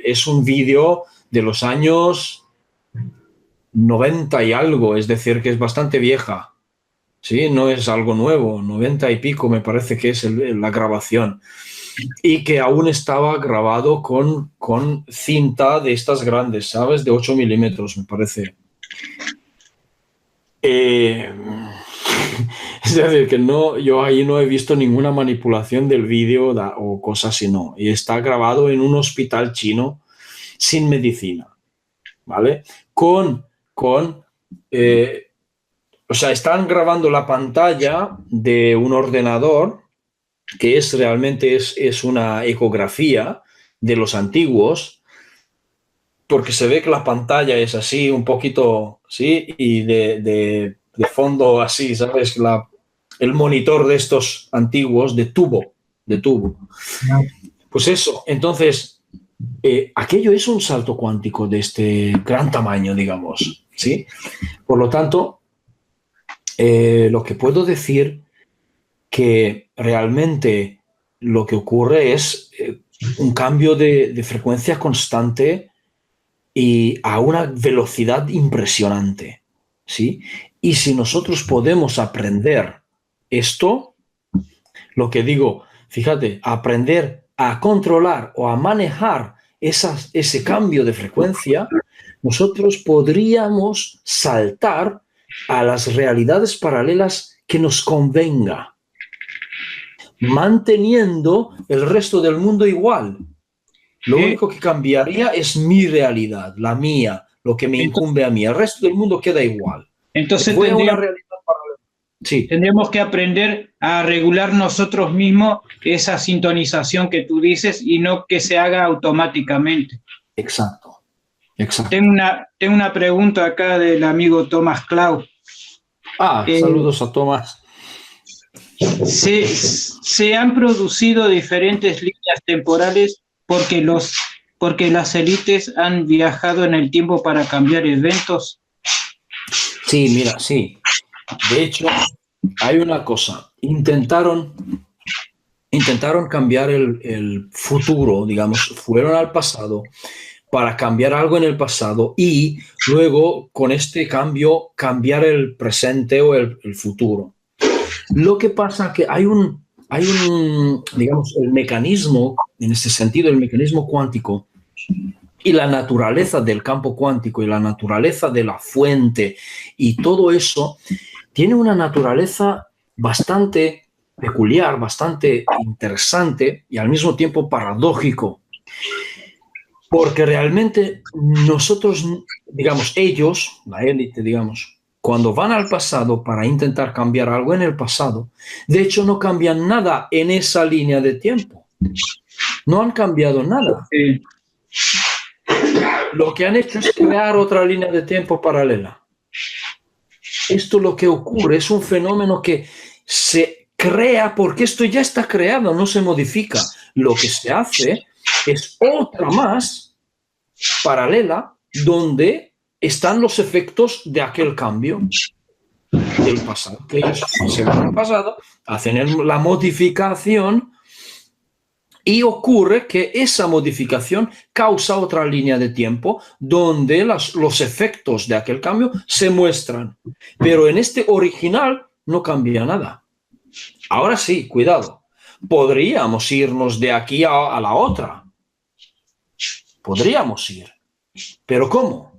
es un vídeo de los años 90 y algo, es decir, que es bastante vieja. Sí, no es algo nuevo, 90 y pico me parece que es la grabación. Y que aún estaba grabado con cinta de estas grandes, ¿sabes? De 8 milímetros, me parece. Es decir, que yo ahí no he visto ninguna manipulación del vídeo o cosas así, no. Y está grabado en un hospital chino sin medicina, ¿vale? O sea, están grabando la pantalla de un ordenador que realmente es una ecografía de los antiguos, porque se ve que la pantalla es así, un poquito, ¿sí? Y de fondo así, ¿sabes? El monitor de estos antiguos de tubo. Pues eso, entonces, aquello es un salto cuántico de este gran tamaño, digamos, ¿sí? Por lo tanto, lo que puedo decir que realmente lo que ocurre es un cambio de frecuencia constante y a una velocidad impresionante, ¿sí? Y si nosotros podemos aprender esto, lo que digo, fíjate, aprender a controlar o a manejar ese cambio de frecuencia, nosotros podríamos saltar a las realidades paralelas que nos convenga, manteniendo el resto del mundo igual. Lo único que cambiaría es mi realidad, la mía, lo que me incumbe a mí. El resto del mundo queda igual. Entonces tendríamos que aprender a regular nosotros mismos esa sintonización que tú dices y no que se haga automáticamente. Exacto. Tengo una pregunta acá del amigo Tomás Clau. Saludos a Tomás. Se han producido diferentes líneas temporales porque las élites han viajado en el tiempo para cambiar eventos. Sí, mira, sí. De hecho, hay una cosa. Intentaron cambiar el futuro, digamos, fueron al pasado para cambiar algo en el pasado y luego con este cambio cambiar el presente o el futuro. Lo que pasa es que hay un, digamos, el mecanismo, en este sentido, el mecanismo cuántico y la naturaleza del campo cuántico y la naturaleza de la fuente y todo eso tiene una naturaleza bastante peculiar, bastante interesante y al mismo tiempo paradójico. Porque realmente nosotros, digamos, ellos, la élite, digamos, cuando van al pasado para intentar cambiar algo en el pasado, de hecho no cambian nada en esa línea de tiempo. No han cambiado nada. Sí. Lo que han hecho es crear otra línea de tiempo paralela. Esto lo que ocurre es un fenómeno que se crea porque esto ya está creado, no se modifica. Lo que se hace es otra más paralela donde están los efectos de aquel cambio. del pasado, que ellos se van al pasado, hacen la modificación y ocurre que esa modificación causa otra línea de tiempo donde los efectos de aquel cambio se muestran. Pero en este original no cambia nada. Ahora sí, cuidado. Podríamos irnos de aquí a la otra. Podríamos ir. ¿Pero cómo?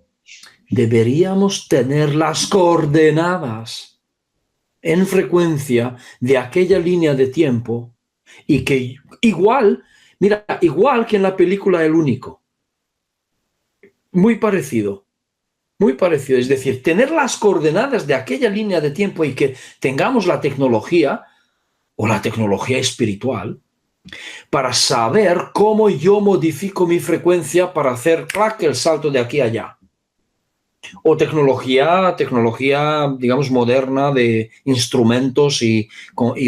Deberíamos tener las coordenadas en frecuencia de aquella línea de tiempo y que igual que en la película El Único. Muy parecido. Muy parecido. Es decir, tener las coordenadas de aquella línea de tiempo y que tengamos la tecnología o la tecnología espiritual para saber cómo yo modifico mi frecuencia para hacer el salto de aquí a allá. O tecnología, digamos, moderna de instrumentos y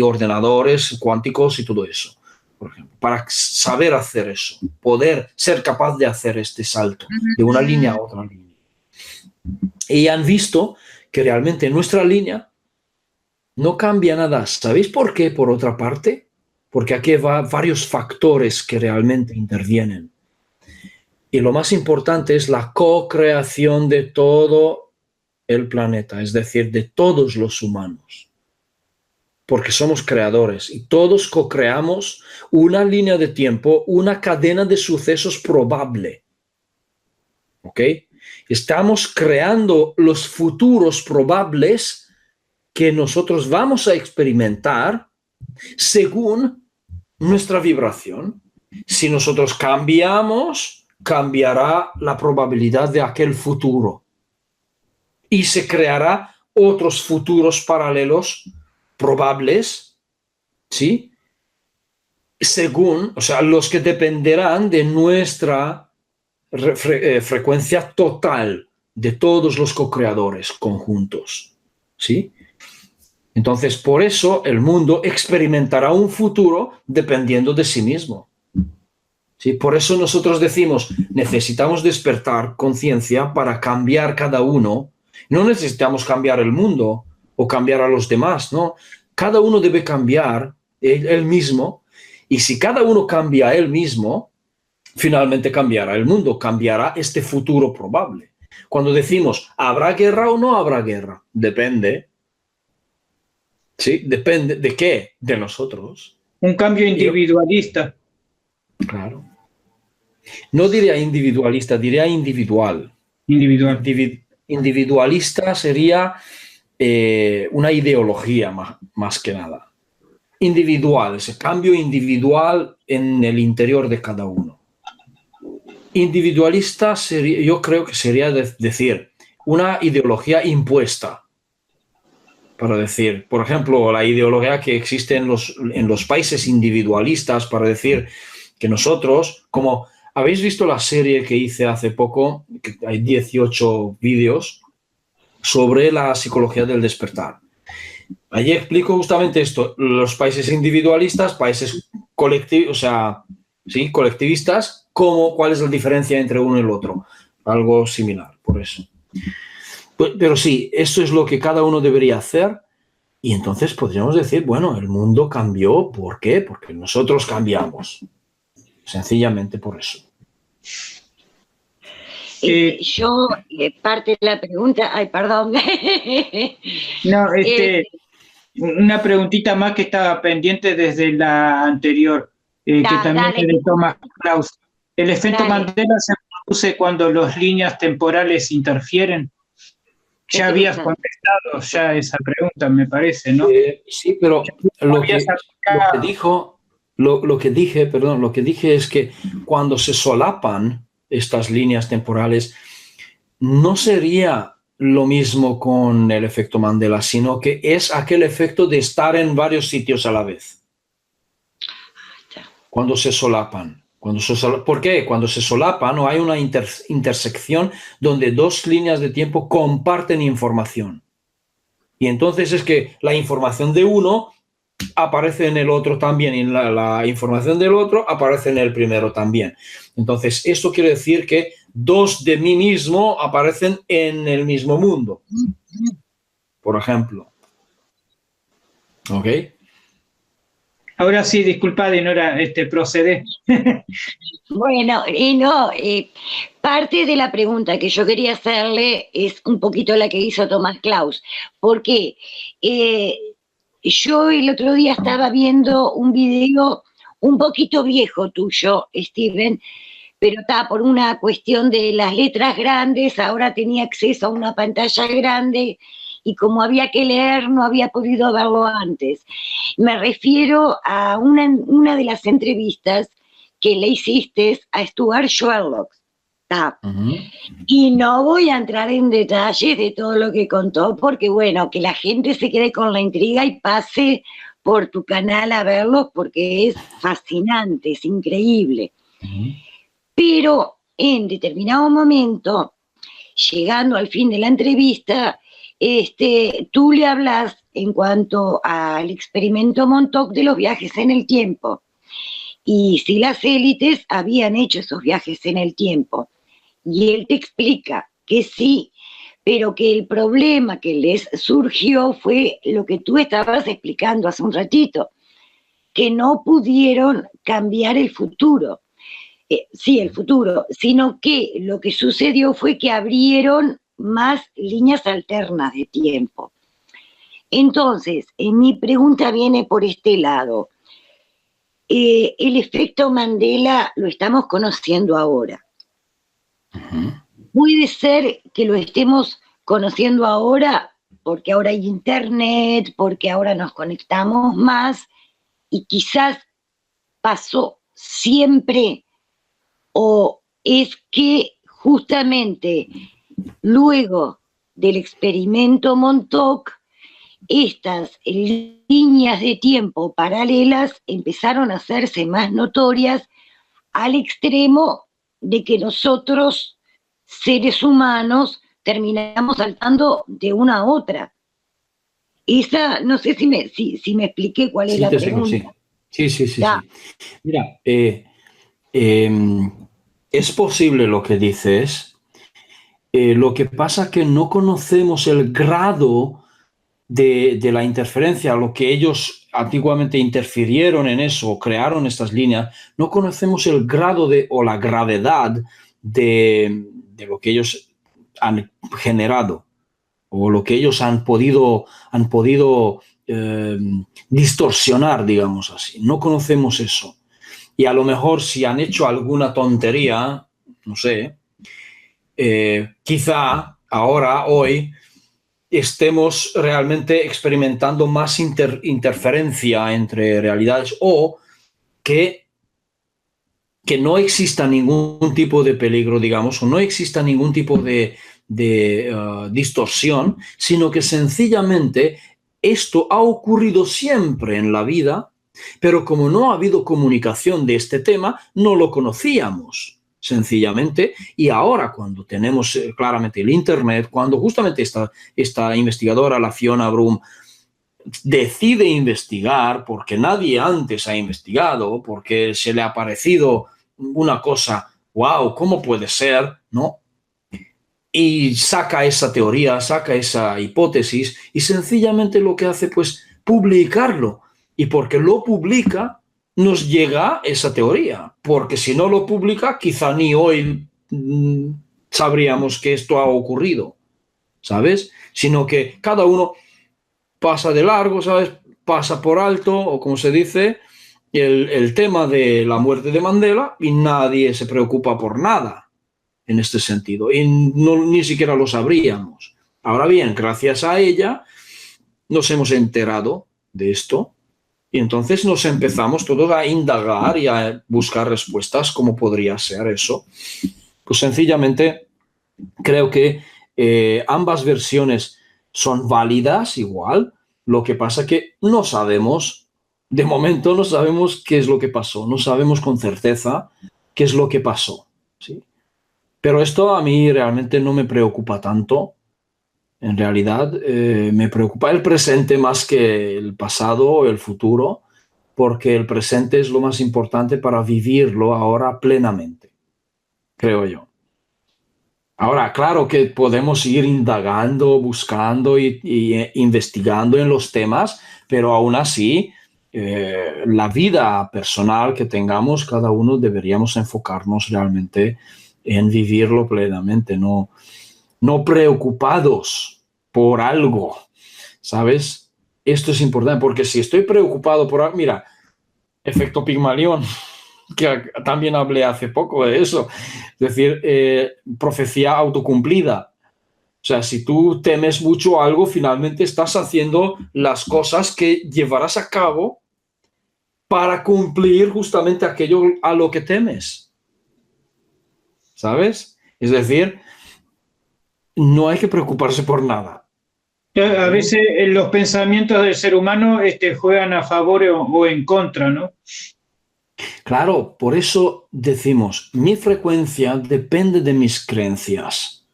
ordenadores cuánticos y todo eso, por ejemplo, para saber hacer eso, poder ser capaz de hacer este salto de una línea a otra línea. Y han visto que realmente nuestra línea no cambia nada. ¿Sabéis por qué? Por otra parte, porque aquí va varios factores que realmente intervienen. Y lo más importante es la co-creación de todo el planeta, es decir, de todos los humanos. Porque somos creadores y todos co-creamos una línea de tiempo, una cadena de sucesos probable. ¿Ok? Estamos creando los futuros probables que nosotros vamos a experimentar según nuestra vibración. Si nosotros cambiamos, cambiará la probabilidad de aquel futuro y se creará otros futuros paralelos probables, ¿sí? Según, o sea, los que dependerán de nuestra frecuencia total de todos los co-creadores conjuntos, ¿sí? Entonces, por eso el mundo experimentará un futuro dependiendo de sí mismo. ¿Sí? Por eso nosotros decimos, necesitamos despertar conciencia para cambiar cada uno. No necesitamos cambiar el mundo o cambiar a los demás, ¿no? Cada uno debe cambiar él mismo, y si cada uno cambia él mismo, finalmente cambiará el mundo, cambiará este futuro probable. Cuando decimos, ¿habrá guerra o no habrá guerra? Depende. ¿Sí? Depende de qué, de nosotros. Un cambio individualista. Claro. No diría individualista, diría individual. Individualista sería una ideología más que nada. Individual, ese cambio individual en el interior de cada uno. Individualista sería, yo creo que sería decir una ideología impuesta. Para decir, por ejemplo, la ideología que existe en los países individualistas, para decir que nosotros, como habéis visto la serie que hice hace poco, que hay 18 vídeos sobre la psicología del despertar. Allí explico justamente esto, los países individualistas, países colectivos, o sea, ¿sí? Colectivistas, cuál es la diferencia entre uno y el otro. Algo similar, por eso. Pero sí, eso es lo que cada uno debería hacer, y entonces podríamos decir, bueno, el mundo cambió, ¿por qué? Porque nosotros cambiamos. Sencillamente por eso. Yo, parte de la pregunta, ay, perdón. No, una preguntita más que estaba pendiente desde la anterior, que también es de Thomas Klaus. ¿El efecto Mandela se produce cuando las líneas temporales interfieren? Ya habías contestado ya esa pregunta, me parece, ¿no? Sí, pero lo que dije es que cuando se solapan estas líneas temporales, no sería lo mismo con el efecto Mandela, sino que es aquel efecto de estar en varios sitios a la vez. Cuando se solapan. ¿Por qué? Cuando se solapan o hay una intersección donde dos líneas de tiempo comparten información. Y entonces es que la información de uno aparece en el otro también, y la información del otro aparece en el primero también. Entonces, esto quiere decir que dos de mí mismo aparecen en el mismo mundo. por ejemplo. ¿Ok? Ahora sí, disculpa, Dinora, procedé. Bueno, parte de la pregunta que yo quería hacerle es un poquito la que hizo Tomás Klaus, porque yo el otro día estaba viendo un video un poquito viejo tuyo, Steven, pero está por una cuestión de las letras grandes, ahora tenía acceso a una pantalla grande y como había que leer no había podido verlo antes. Me refiero a una de las entrevistas que le hiciste a Stuart Sherlock. Y no voy a entrar en detalles de todo lo que contó, porque bueno, que la gente se quede con la intriga y pase por tu canal a verlo, porque es fascinante, es increíble. Pero en determinado momento, llegando al fin de la entrevista, tú le hablas en cuanto al experimento Montauk de los viajes en el tiempo. Y si las élites habían hecho esos viajes en el tiempo. Y él te explica que sí, pero que el problema que les surgió fue lo que tú estabas explicando hace un ratito, que no pudieron cambiar el futuro. Sí, el futuro, sino que lo que sucedió fue que abrieron más líneas alternas de tiempo. Entonces, mi pregunta viene por este lado. El efecto Mandela lo estamos conociendo ahora. Puede ser que lo estemos conociendo ahora porque ahora hay internet, porque ahora nos conectamos más y quizás pasó siempre, o es que justamente luego del experimento Montauk estas líneas de tiempo paralelas empezaron a hacerse más notorias al extremo de que nosotros, seres humanos, terminamos saltando de una a otra. Esa, no sé si me expliqué cuál es la pregunta. Sí. Mira, es posible lo que dices. Lo que pasa es que no conocemos el grado de la interferencia, lo que ellos antiguamente interfirieron en eso, crearon estas líneas, no conocemos el grado o la gravedad de lo que ellos han generado o lo que ellos han podido distorsionar, digamos así. No conocemos eso. Y a lo mejor si han hecho alguna tontería, no sé, quizá ahora, hoy, estemos realmente experimentando más interferencia entre realidades o que no exista ningún tipo de peligro, digamos, o no exista ningún tipo de distorsión, sino que sencillamente esto ha ocurrido siempre en la vida, pero como no ha habido comunicación de este tema, no lo conocíamos. Sencillamente, y ahora cuando tenemos claramente el Internet, cuando justamente esta investigadora, la Fiona Broom, decide investigar porque nadie antes ha investigado, porque se le ha parecido una cosa, wow, ¿cómo puede ser? ¿No? Y saca esa teoría, saca esa hipótesis y sencillamente lo que hace, pues, publicarlo. Y porque lo publica, nos llega esa teoría, porque si no lo publica, quizá ni hoy sabríamos que esto ha ocurrido, ¿sabes? Sino que cada uno pasa de largo, ¿sabes? Pasa por alto, o como se dice, el tema de la muerte de Mandela y nadie se preocupa por nada en este sentido, y ni siquiera lo sabríamos. Ahora bien, gracias a ella nos hemos enterado de esto. Y entonces nos empezamos todos a indagar y a buscar respuestas, ¿cómo podría ser eso? Pues sencillamente creo que ambas versiones son válidas igual. Lo que pasa que no sabemos, de momento no sabemos qué es lo que pasó, no sabemos con certeza qué es lo que pasó, ¿sí? Pero esto a mí realmente no me preocupa tanto. En realidad me preocupa el presente más que el pasado o el futuro, porque el presente es lo más importante para vivirlo ahora plenamente, creo yo. Ahora, claro que podemos ir indagando, buscando y investigando en los temas, pero aún así, la vida personal que tengamos, cada uno deberíamos enfocarnos realmente en vivirlo plenamente, no preocupados por algo, ¿sabes? Esto es importante porque si estoy preocupado por algo, mira, efecto Pigmalión, que también hablé hace poco de eso, es decir, profecía autocumplida. O sea, si tú temes mucho algo, finalmente estás haciendo las cosas que llevarás a cabo para cumplir justamente aquello a lo que temes, ¿sabes? Es decir, no hay que preocuparse por nada. A veces los pensamientos del ser humano juegan a favor o en contra, ¿no? Claro, por eso decimos, mi frecuencia depende de mis creencias.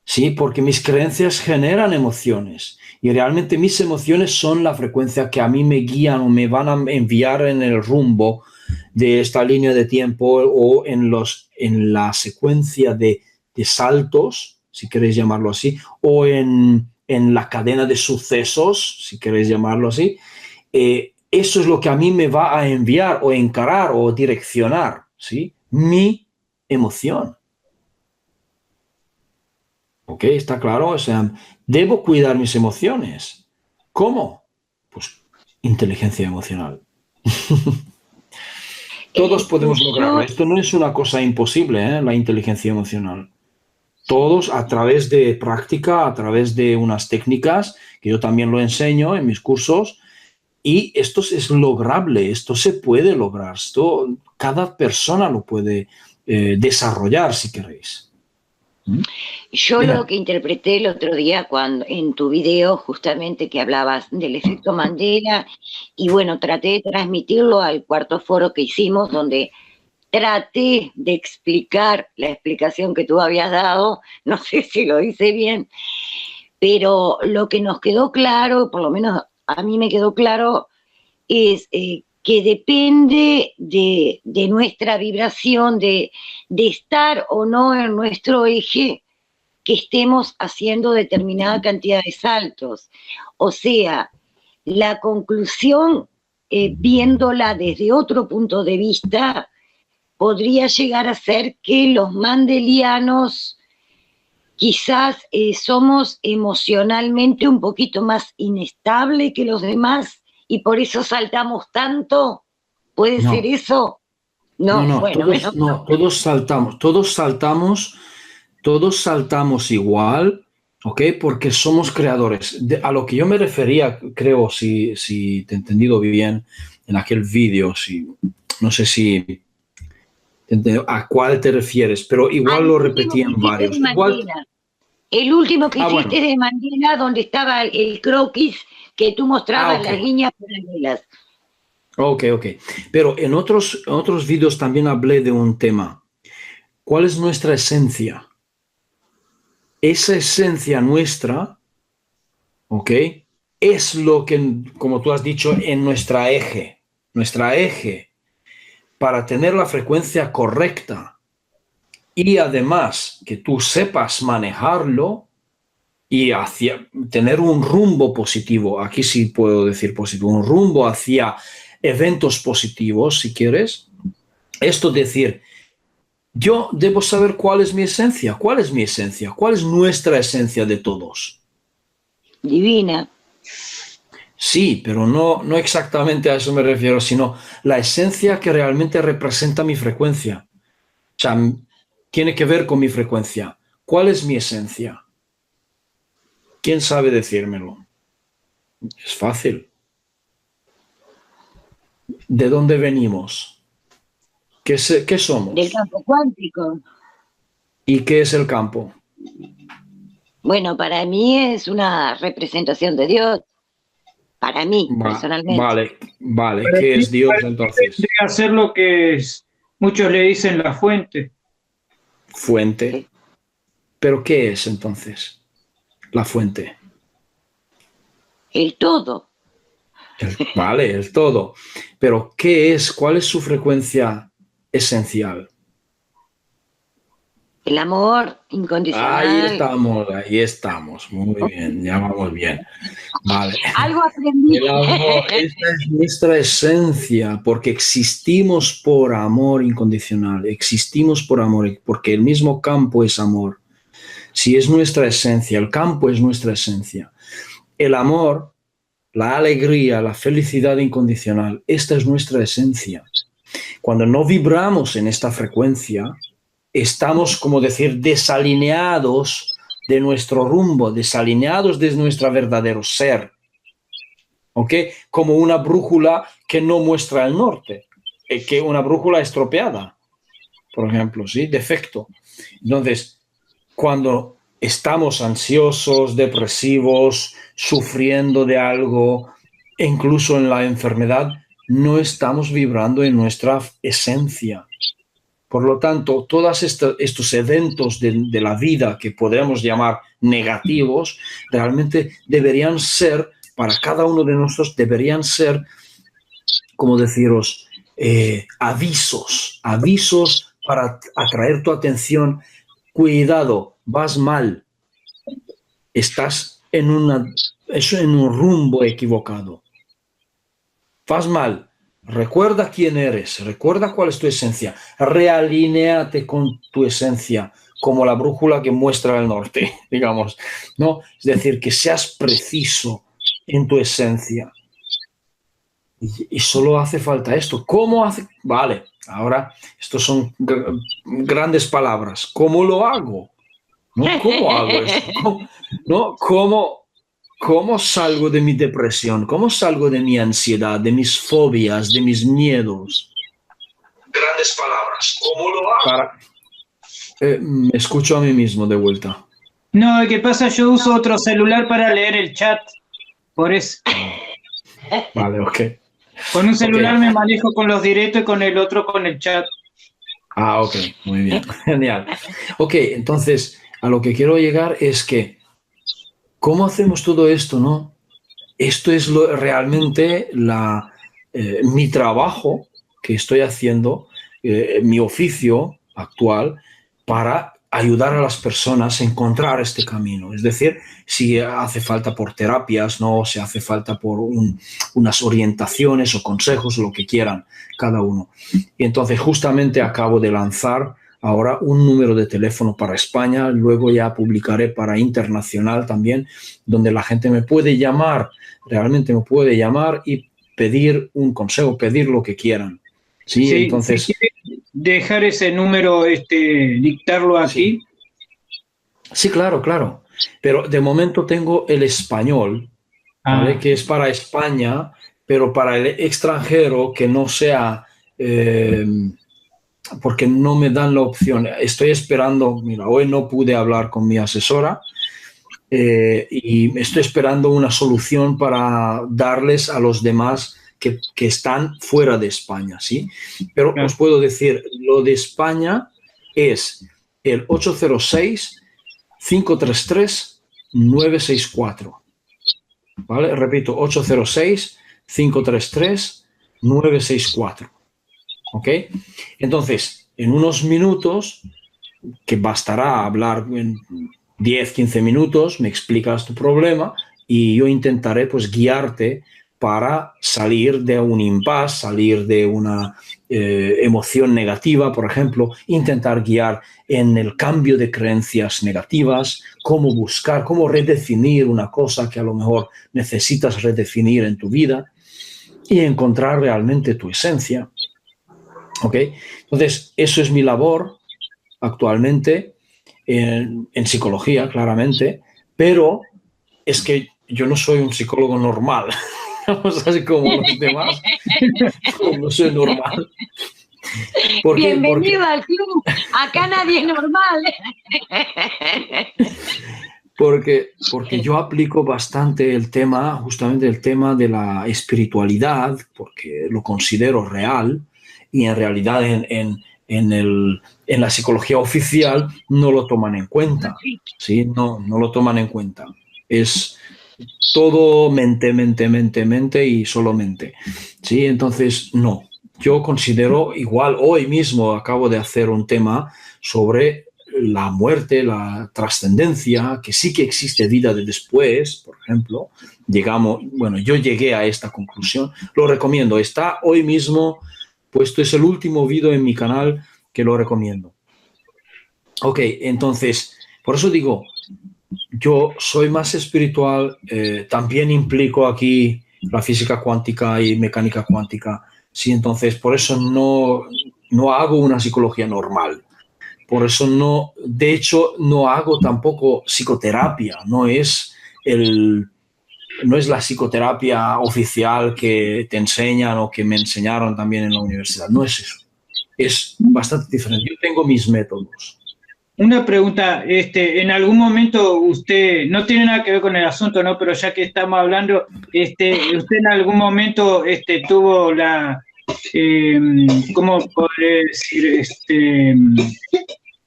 Sí, porque mis creencias generan emociones y realmente mis emociones son la frecuencia que a mí me guían o me van a enviar en el rumbo de esta línea de tiempo o en la secuencia de saltos, si queréis llamarlo así, o en la cadena de sucesos, si queréis llamarlo así. Eso es lo que a mí me va a enviar o encarar o direccionar, ¿sí? Mi emoción. ¿Ok? ¿Está claro? O sea, debo cuidar mis emociones. ¿Cómo? Pues inteligencia emocional. Todos podemos lograrlo. Esto no es una cosa imposible, ¿eh? La inteligencia emocional. Todos a través de práctica, a través de unas técnicas, que yo también lo enseño en mis cursos, y esto es lograble, esto se puede lograr, esto cada persona lo puede desarrollar si queréis. Yo lo que interpreté el otro día cuando en tu video justamente que hablabas del efecto Mandela y bueno, traté de transmitirlo al cuarto foro que hicimos donde traté de explicar la explicación que tú habías dado, no sé si lo hice bien, pero lo que nos quedó claro, por lo menos a mí me quedó claro, es que depende de nuestra vibración, de estar o no en nuestro eje, que estemos haciendo determinada cantidad de saltos. O sea, la conclusión, viéndola desde otro punto de vista, podría llegar a ser que los mandelianos quizás somos emocionalmente un poquito más inestables que los demás y por eso saltamos tanto. ¿Puede ser eso? No, bueno, todos saltamos igual, ¿ok? Porque somos creadores. A lo que yo me refería, creo, si te he entendido bien en aquel vídeo, no sé si a cuál te refieres, pero igual lo repetí en varios. El último que hiciste de Mandela, donde estaba el croquis que tú mostrabas las líneas paralelas. Ok. Pero en otros vídeos también hablé de un tema. ¿Cuál es nuestra esencia? Esa esencia nuestra, ¿ok? Es lo que, como tú has dicho, en nuestra eje. Nuestra eje, para tener la frecuencia correcta y además que tú sepas manejarlo y tener un rumbo positivo, aquí sí puedo decir positivo, un rumbo hacia eventos positivos, si quieres. Esto es decir, yo debo saber cuál es mi esencia. ¿Cuál es mi esencia? ¿Cuál es nuestra esencia de todos? Divina. Sí, pero no exactamente a eso me refiero, sino la esencia que realmente representa mi frecuencia. O sea, tiene que ver con mi frecuencia. ¿Cuál es mi esencia? ¿Quién sabe decírmelo? Es fácil. ¿De dónde venimos? ¿Qué somos? Del campo cuántico. ¿Y qué es el campo? Bueno, para mí es una representación de Dios. Para mí, personalmente. Vale. ¿Qué es Dios entonces? Tendría que ser lo que muchos le dicen la fuente. Fuente. Sí. ¿Pero qué es entonces la fuente? El todo. Vale, el todo. Pero ¿qué es? ¿Cuál es su frecuencia esencial? El amor incondicional. Ahí estamos. Muy bien, ya vamos bien. Vale. Algo aprendí. El amor, esa es nuestra esencia, porque existimos por amor incondicional, existimos por amor, porque el mismo campo es amor. Si es nuestra esencia, el campo es nuestra esencia. El amor, la alegría, la felicidad incondicional, esta es nuestra esencia. Cuando no vibramos en esta frecuencia, estamos, como decir, desalineados de nuestro rumbo, desalineados de nuestro verdadero ser. ¿Ok? Como una brújula que no muestra el norte, que una brújula estropeada, por ejemplo, ¿sí? Defecto. Entonces, cuando estamos ansiosos, depresivos, sufriendo de algo, incluso en la enfermedad, no estamos vibrando en nuestra esencia. Por lo tanto, todos estos eventos de la vida que podemos llamar negativos, realmente deberían ser, para cada uno de nosotros, deberían ser, como deciros, avisos para atraer tu atención. Cuidado, vas mal, estás en un rumbo equivocado. Vas mal. Recuerda quién eres, recuerda cuál es tu esencia, realíneate con tu esencia, como la brújula que muestra el norte, digamos, ¿no? Es decir, que seas preciso en tu esencia. Y solo hace falta esto. ¿Cómo hace? Vale, ahora, estos son grandes palabras. ¿Cómo lo hago? ¿No? ¿Cómo hago esto? ¿Cómo salgo de mi depresión? ¿Cómo salgo de mi ansiedad, de mis fobias, de mis miedos? Grandes palabras. ¿Cómo lo hago? Me escucho a mí mismo de vuelta. No, ¿qué pasa? Yo uso otro celular para leer el chat. Por eso. Vale, ok. Con un celular me manejo con los directos y con el otro con el chat. Ah, ok. Muy bien. Genial. Ok, entonces, a lo que quiero llegar es que ¿cómo hacemos todo esto, no? Esto es realmente mi trabajo que estoy haciendo, mi oficio actual, para ayudar a las personas a encontrar este camino. Es decir, si hace falta por terapias, no, si hace falta por unas orientaciones o consejos, lo que quieran cada uno. Y entonces justamente acabo de lanzar ahora un número de teléfono para España, luego ya publicaré para internacional también, donde la gente me puede llamar, realmente me puede llamar y pedir un consejo, pedir lo que quieran. Sí, entonces... Si quieres dejar ese número, dictarlo aquí. Sí, claro, claro. Pero de momento tengo el español, ¿vale? Que es para España, pero para el extranjero que no sea... porque no me dan la opción. Estoy esperando, mira, hoy no pude hablar con mi asesora y estoy esperando una solución para darles a los demás que están fuera de España, ¿sí? Pero os puedo decir, lo de España es el 806-533-964, ¿vale? Repito, 806-533-964. ¿Ok? Entonces, en unos minutos, que bastará hablar en 10, 15 minutos, me explicas tu problema y yo intentaré pues guiarte para salir de un impasse, salir de una emoción negativa, por ejemplo, intentar guiar en el cambio de creencias negativas, cómo buscar, cómo redefinir una cosa que a lo mejor necesitas redefinir en tu vida y encontrar realmente tu esencia. ¿Ok? Entonces, eso es mi labor actualmente en psicología, claramente, pero es que yo no soy un psicólogo normal, así como los demás, no soy normal. Bienvenido al club, acá nadie es normal. Porque yo aplico bastante el tema, justamente el tema de la espiritualidad, porque lo considero real, y en realidad en la psicología oficial no lo toman en cuenta, ¿sí? No lo toman en cuenta. Es todo mente y solo mente, ¿sí? Entonces, no. Yo considero igual, hoy mismo acabo de hacer un tema sobre la muerte, la trascendencia, que sí que existe vida de después, por ejemplo. Yo llegué a esta conclusión. Lo recomiendo. Está hoy mismo puesto, es el último vídeo en mi canal que lo recomiendo. Ok, entonces, por eso digo, yo soy más espiritual, también implico aquí la física cuántica y mecánica cuántica. Sí, entonces, por eso no hago una psicología normal. Por eso de hecho, no hago tampoco psicoterapia. No es la psicoterapia oficial que te enseñan o que me enseñaron también en la universidad. No es eso. Es bastante diferente. Yo tengo mis métodos. Una pregunta, en algún momento usted, no tiene nada que ver con el asunto, ¿no? Pero ya que estamos hablando, usted en algún momento tuvo ¿cómo podría decir?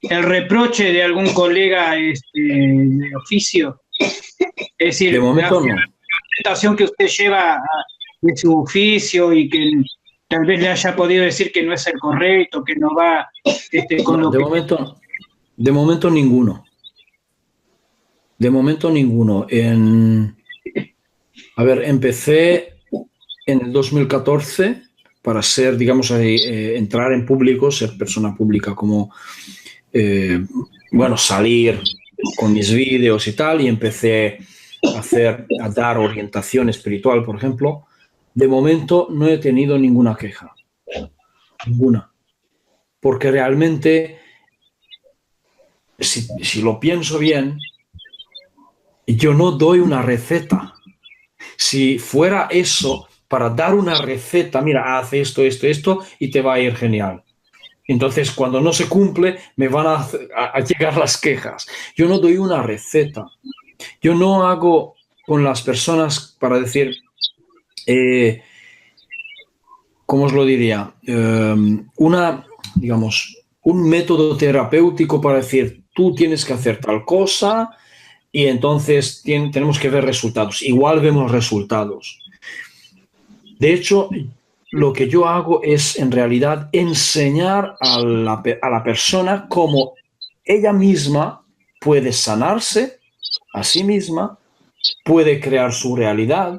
El reproche de algún colega de oficio. Es decir, de momento no. La presentación que usted lleva de su oficio y que tal vez le haya podido decir que no es el correcto, que no va con no, lo de que... momento. De momento ninguno. De momento ninguno. Empecé en el 2014 para ser, digamos, entrar en público, ser persona pública, como, salir con mis vídeos y tal, y empecé a dar orientación espiritual, por ejemplo. De momento no he tenido ninguna queja. Ninguna. Porque realmente... Si lo pienso bien, yo no doy una receta. Si fuera eso, para dar una receta, mira, haz esto, esto, esto, y te va a ir genial. Entonces, cuando no se cumple, me van a llegar las quejas. Yo no doy una receta. Yo no hago con las personas para decir, ¿cómo os lo diría? Un método terapéutico para decir, tú tienes que hacer tal cosa y entonces tenemos que ver resultados. Igual vemos resultados. De hecho, lo que yo hago es en realidad enseñar a la persona cómo ella misma puede sanarse a sí misma, puede crear su realidad,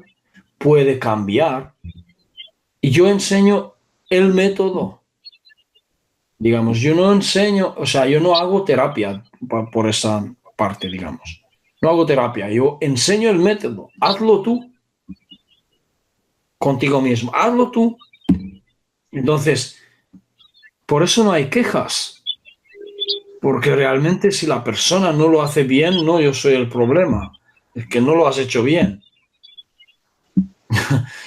puede cambiar. Y yo enseño el método. Digamos, yo no enseño, yo no hago terapia por esa parte, digamos. No hago terapia, yo enseño el método. Hazlo tú contigo mismo, hazlo tú. Entonces, por eso no hay quejas. Porque realmente si la persona no lo hace bien, no yo soy el problema. Es que no lo has hecho bien.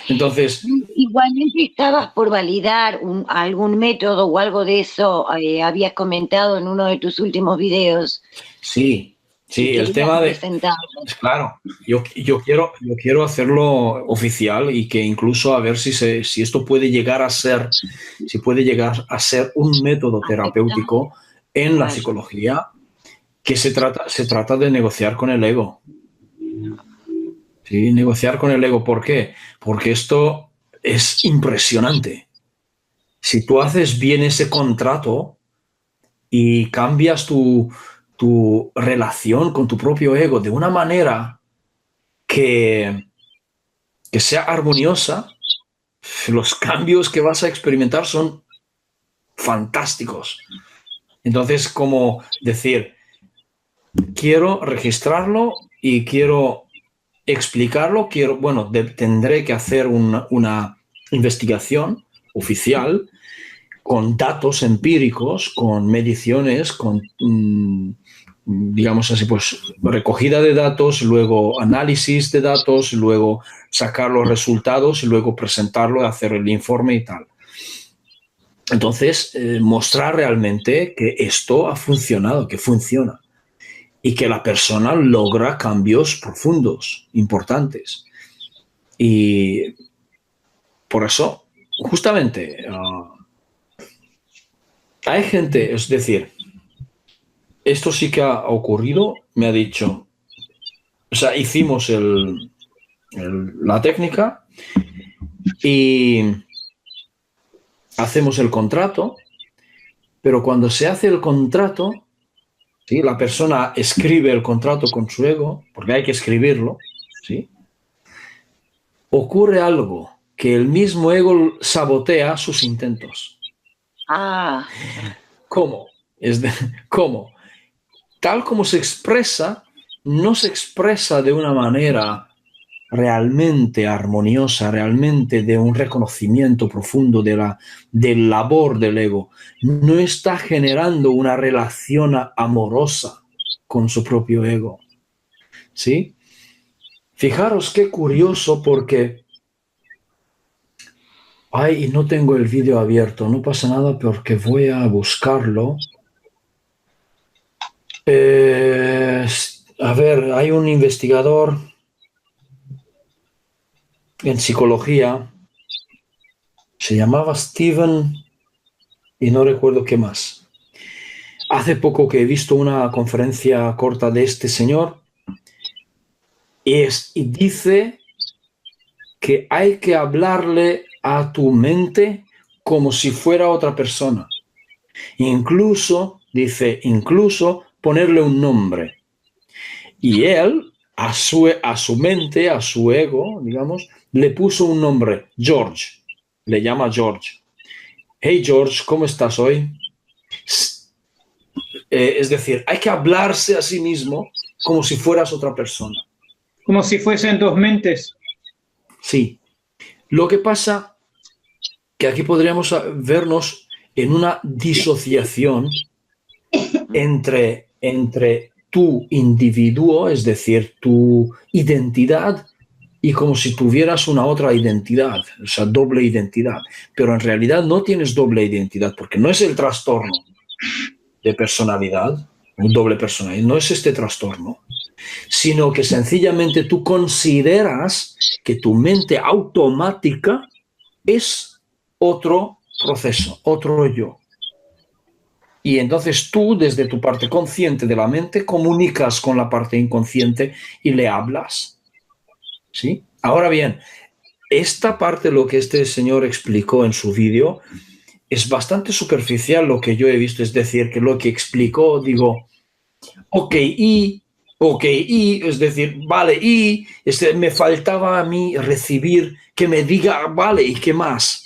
Entonces... Igualmente estabas por validar algún método o algo de eso, habías comentado en uno de tus últimos videos. Sí, el tema de... Claro, yo quiero hacerlo oficial y que incluso a ver si esto puede llegar a ser, un método terapéutico en la psicología, que se trata de negociar con el ego. Sí, negociar con el ego. ¿Por qué? Porque esto es impresionante. Si tú haces bien ese contrato y cambias tu relación con tu propio ego de una manera que sea armoniosa, los cambios que vas a experimentar son fantásticos. Entonces, como decir, quiero registrarlo y quiero explicarlo, tendré que hacer una investigación oficial con datos empíricos, con mediciones, con, digamos así, pues recogida de datos, luego análisis de datos, luego sacar los resultados y luego presentarlo, hacer el informe y tal. Entonces, mostrar realmente que esto ha funcionado, que funciona. Y que la persona logra cambios profundos, importantes. Y por eso, justamente, hay gente, es decir, esto sí que ha ocurrido, me ha dicho, hicimos la técnica y hacemos el contrato, pero cuando se hace el contrato, ¿sí? La persona escribe el contrato con su ego, porque hay que escribirlo, ¿sí? Ocurre algo, que el mismo ego sabotea sus intentos. Ah, ¿Cómo? ¿Cómo? Tal como se expresa, no se expresa de una manera realmente armoniosa, realmente de un reconocimiento profundo del labor del ego. No está generando una relación amorosa con su propio ego. ¿Sí? Fijaros qué curioso porque... Ay, no tengo el vídeo abierto, no pasa nada porque voy a buscarlo. A ver, hay un investigador en psicología, se llamaba Steven y no recuerdo qué más. Hace poco que he visto una conferencia corta de este señor y dice que hay que hablarle a tu mente como si fuera otra persona. Incluso, dice, incluso ponerle un nombre. Y él, a su mente, a su ego, digamos, le puso un nombre, George. Le llama George. Hey George, ¿cómo estás hoy? Es decir, hay que hablarse a sí mismo como si fueras otra persona. Como si fuesen dos mentes. Sí. Lo que pasa que aquí podríamos vernos en una disociación entre tu individuo, es decir, tu identidad, y como si tuvieras una otra identidad, o sea, doble identidad. Pero en realidad no tienes doble identidad, porque no es el trastorno de personalidad, un doble personalidad, no es este trastorno, sino que sencillamente tú consideras que tu mente automática es otro proceso, otro yo. Y entonces tú, desde tu parte consciente de la mente, comunicas con la parte inconsciente y le hablas. ¿Sí? Ahora bien, esta parte, lo que este señor explicó en su vídeo, es bastante superficial lo que yo he visto. Es decir, que lo que explicó, digo, ok, es decir, vale, me faltaba a mí recibir que me diga, vale, ¿y qué más?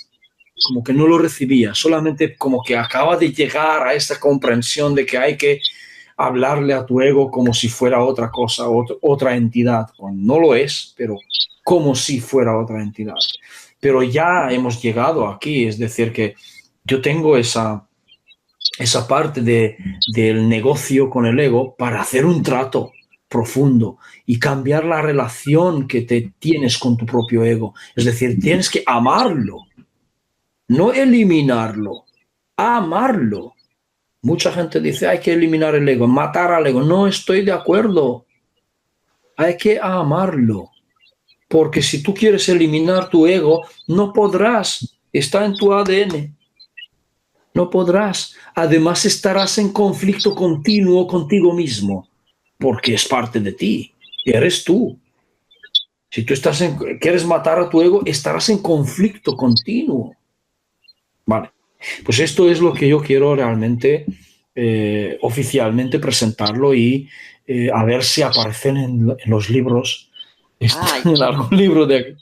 Como que no lo recibía, solamente como que acaba de llegar a esta comprensión de que hay que hablarle a tu ego como si fuera otra cosa, otra entidad, cuando no lo es, pero como si fuera otra entidad. Pero ya hemos llegado aquí, es decir, que yo tengo esa parte del negocio con el ego para hacer un trato profundo y cambiar la relación que te tienes con tu propio ego. Es decir, tienes que amarlo. No eliminarlo, amarlo. Mucha gente dice, hay que eliminar el ego, matar al ego. No estoy de acuerdo. Hay que amarlo. Porque si tú quieres eliminar tu ego, no podrás. Está en tu ADN. No podrás. Además, estarás en conflicto continuo contigo mismo. Porque es parte de ti. Eres tú. Si tú quieres matar a tu ego, estarás en conflicto continuo. Vale, pues esto es lo que yo quiero realmente oficialmente presentarlo y a ver si aparecen en los libros, en algún libro de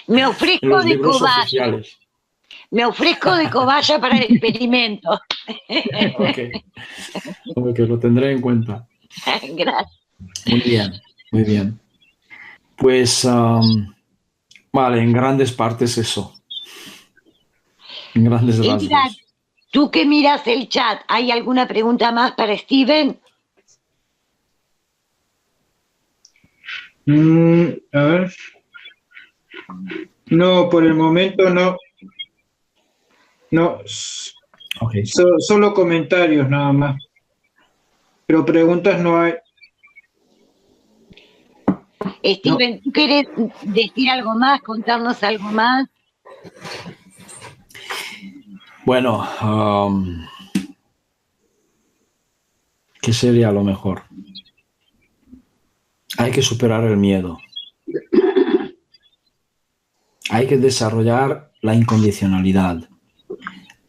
me ofrezco los de libros cobaya. oficiales. Me ofrezco de cobaya para el experimento. Ok, lo tendré en cuenta. Gracias. Muy bien, muy bien. Pues, vale, en grandes partes eso. En grandes rasgos. Tú que miras el chat, ¿hay alguna pregunta más para Steven? A ver. No, por el momento no. No. Okay. Solo comentarios nada más. Pero preguntas no hay. Steven, ¿tú quieres decir algo más, contarnos algo más? Bueno, ¿qué sería lo mejor? Hay que superar el miedo. Hay que desarrollar la incondicionalidad.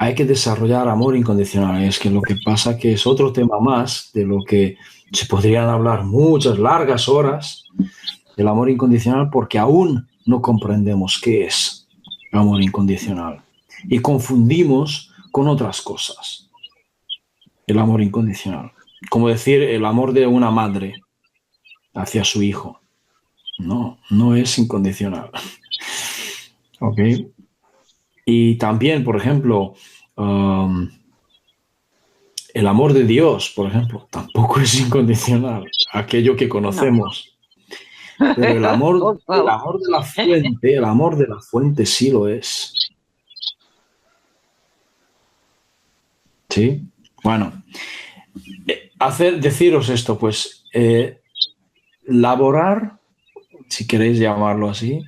hay que desarrollar amor incondicional. Es que lo que pasa que es otro tema más de lo que se podrían hablar muchas largas horas del amor incondicional, porque aún no comprendemos qué es amor incondicional y confundimos con otras cosas el amor incondicional, como decir el amor de una madre hacia su hijo. No, no es incondicional. ¿Ok? Y también, por ejemplo, el amor de Dios, por ejemplo, tampoco es incondicional, aquello que conocemos. No. Pero el amor de la fuente sí lo es. ¿Sí? Bueno, deciros esto, pues, laborar, si queréis llamarlo así,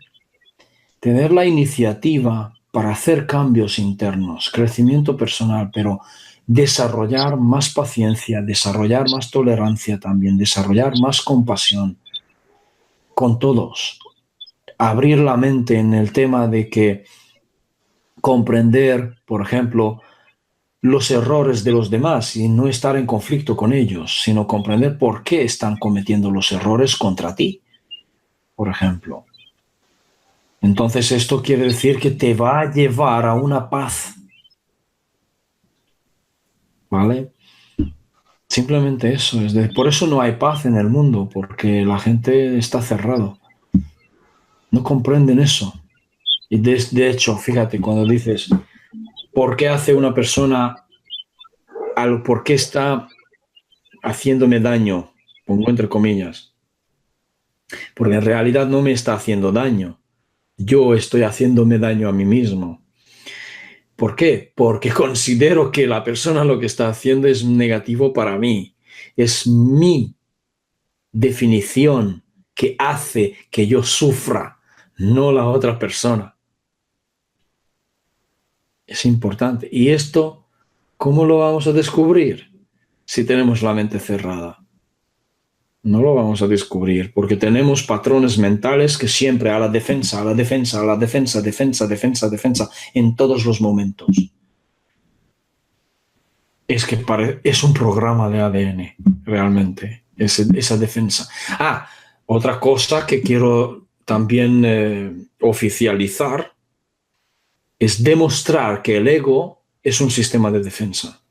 tener la iniciativa para hacer cambios internos, crecimiento personal, pero desarrollar más paciencia, desarrollar más tolerancia también, desarrollar más compasión con todos, abrir la mente en el tema de que comprender, por ejemplo, los errores de los demás y no estar en conflicto con ellos, sino comprender por qué están cometiendo los errores contra ti, por ejemplo. Entonces esto quiere decir que te va a llevar a una paz. ¿Vale? Simplemente eso. Por eso no hay paz en el mundo, porque la gente está cerrado. No comprenden eso. Y de hecho, fíjate, cuando dices, ¿por qué hace una persona algo? ¿Por qué está haciéndome daño? Pongo entre comillas. Porque en realidad no me está haciendo daño. Yo estoy haciéndome daño a mí mismo. ¿Por qué? Porque considero que la persona lo que está haciendo es negativo para mí. Es mi definición que hace que yo sufra, no la otra persona. Es importante. ¿Y esto cómo lo vamos a descubrir si tenemos la mente cerrada? No lo vamos a descubrir porque tenemos patrones mentales que siempre a la defensa, a la defensa, a la defensa, defensa, defensa, defensa, en todos los momentos. Es que es un programa de ADN, realmente, esa defensa. Otra cosa que quiero también oficializar es demostrar que el ego es un sistema de defensa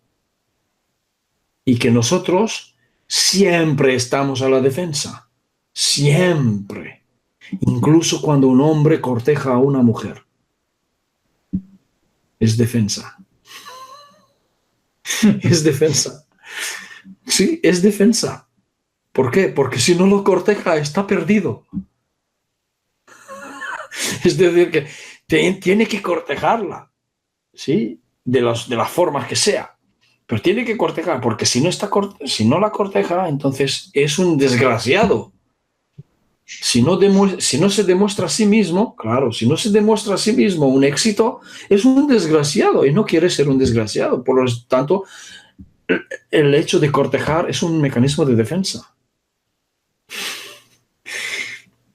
y que nosotros siempre estamos a la defensa, siempre, incluso cuando un hombre corteja a una mujer. Es defensa. Es defensa. Sí, es defensa. ¿Por qué? Porque si no lo corteja, está perdido. Es decir, que tiene que cortejarla, ¿sí? De las formas que sea. Pero tiene que cortejar, porque si no la corteja, entonces es un desgraciado. Si no se demuestra a sí mismo, claro, si no se demuestra a sí mismo un éxito, es un desgraciado y no quiere ser un desgraciado. Por lo tanto, el hecho de cortejar es un mecanismo de defensa.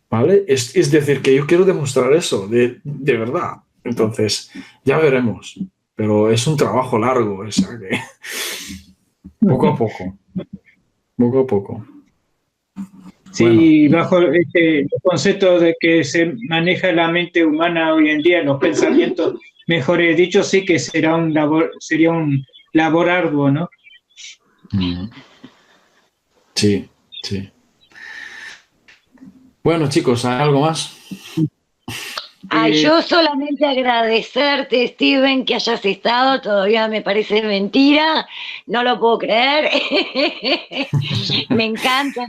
¿Vale? Es decir, que yo quiero demostrar eso, de verdad. Entonces, ya veremos. Pero es un trabajo largo, o sea que poco a poco. Poco a poco. Sí, bueno. Bajo el concepto de que se maneja la mente humana hoy en día, los pensamientos, mejor dicho, sí que sería un labor arduo, ¿no? Sí, sí. Bueno, chicos, ¿hay algo más? Yo solamente agradecerte, Steven, que hayas estado. Todavía me parece mentira, no lo puedo creer. Me encanta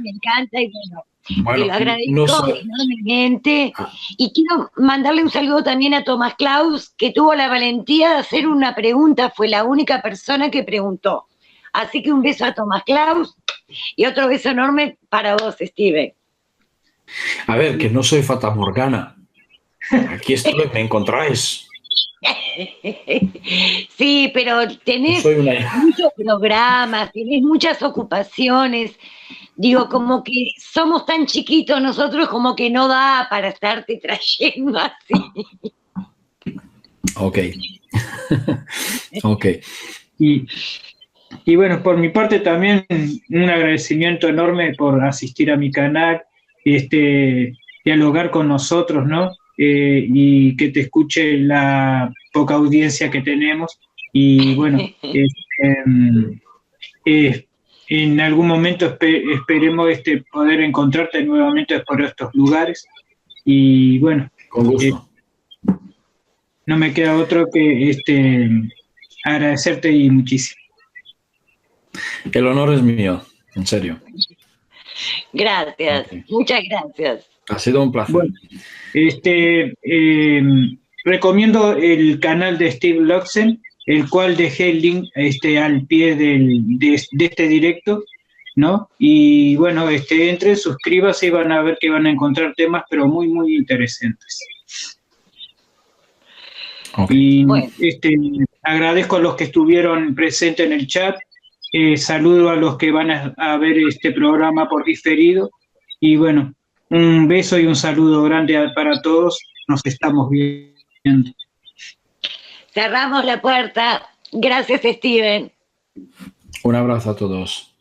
y bueno, te lo agradezco enormemente. Y quiero mandarle un saludo también a Tomás Klaus, que tuvo la valentía de hacer una pregunta, fue la única persona que preguntó. Así que un beso a Tomás Klaus y otro beso enorme para vos, Steven. A ver, que no soy Fata Morgana. Aquí estoy, me encontráis. Sí, pero tenés muchos programas, tenés muchas ocupaciones. Digo, como que somos tan chiquitos nosotros como que no da para estarte trayendo así. Ok. Ok. Y bueno, por mi parte también un agradecimiento enorme por asistir a mi canal, dialogar con nosotros, ¿no? Y que te escuche la poca audiencia que tenemos. Y bueno, eh, en algún momento esperemos poder encontrarte nuevamente por estos lugares. Y bueno, Con gusto. no me queda otro que agradecerte y muchísimo. El honor es mío, en serio. Gracias, Okay. muchas gracias. Ha sido un placer. Bueno, recomiendo el canal de Steve Luxen, el cual dejé el link al pie de este directo, ¿no? Y bueno, entren, suscríbanse y van a ver que van a encontrar temas, pero muy, muy interesantes. Okay. Y Bueno. agradezco a los que estuvieron presentes en el chat, saludo a los que van a ver este programa por diferido, y bueno, un beso y un saludo grande para todos, nos estamos viendo. Cerramos la puerta. Gracias, Steven. Un abrazo a todos.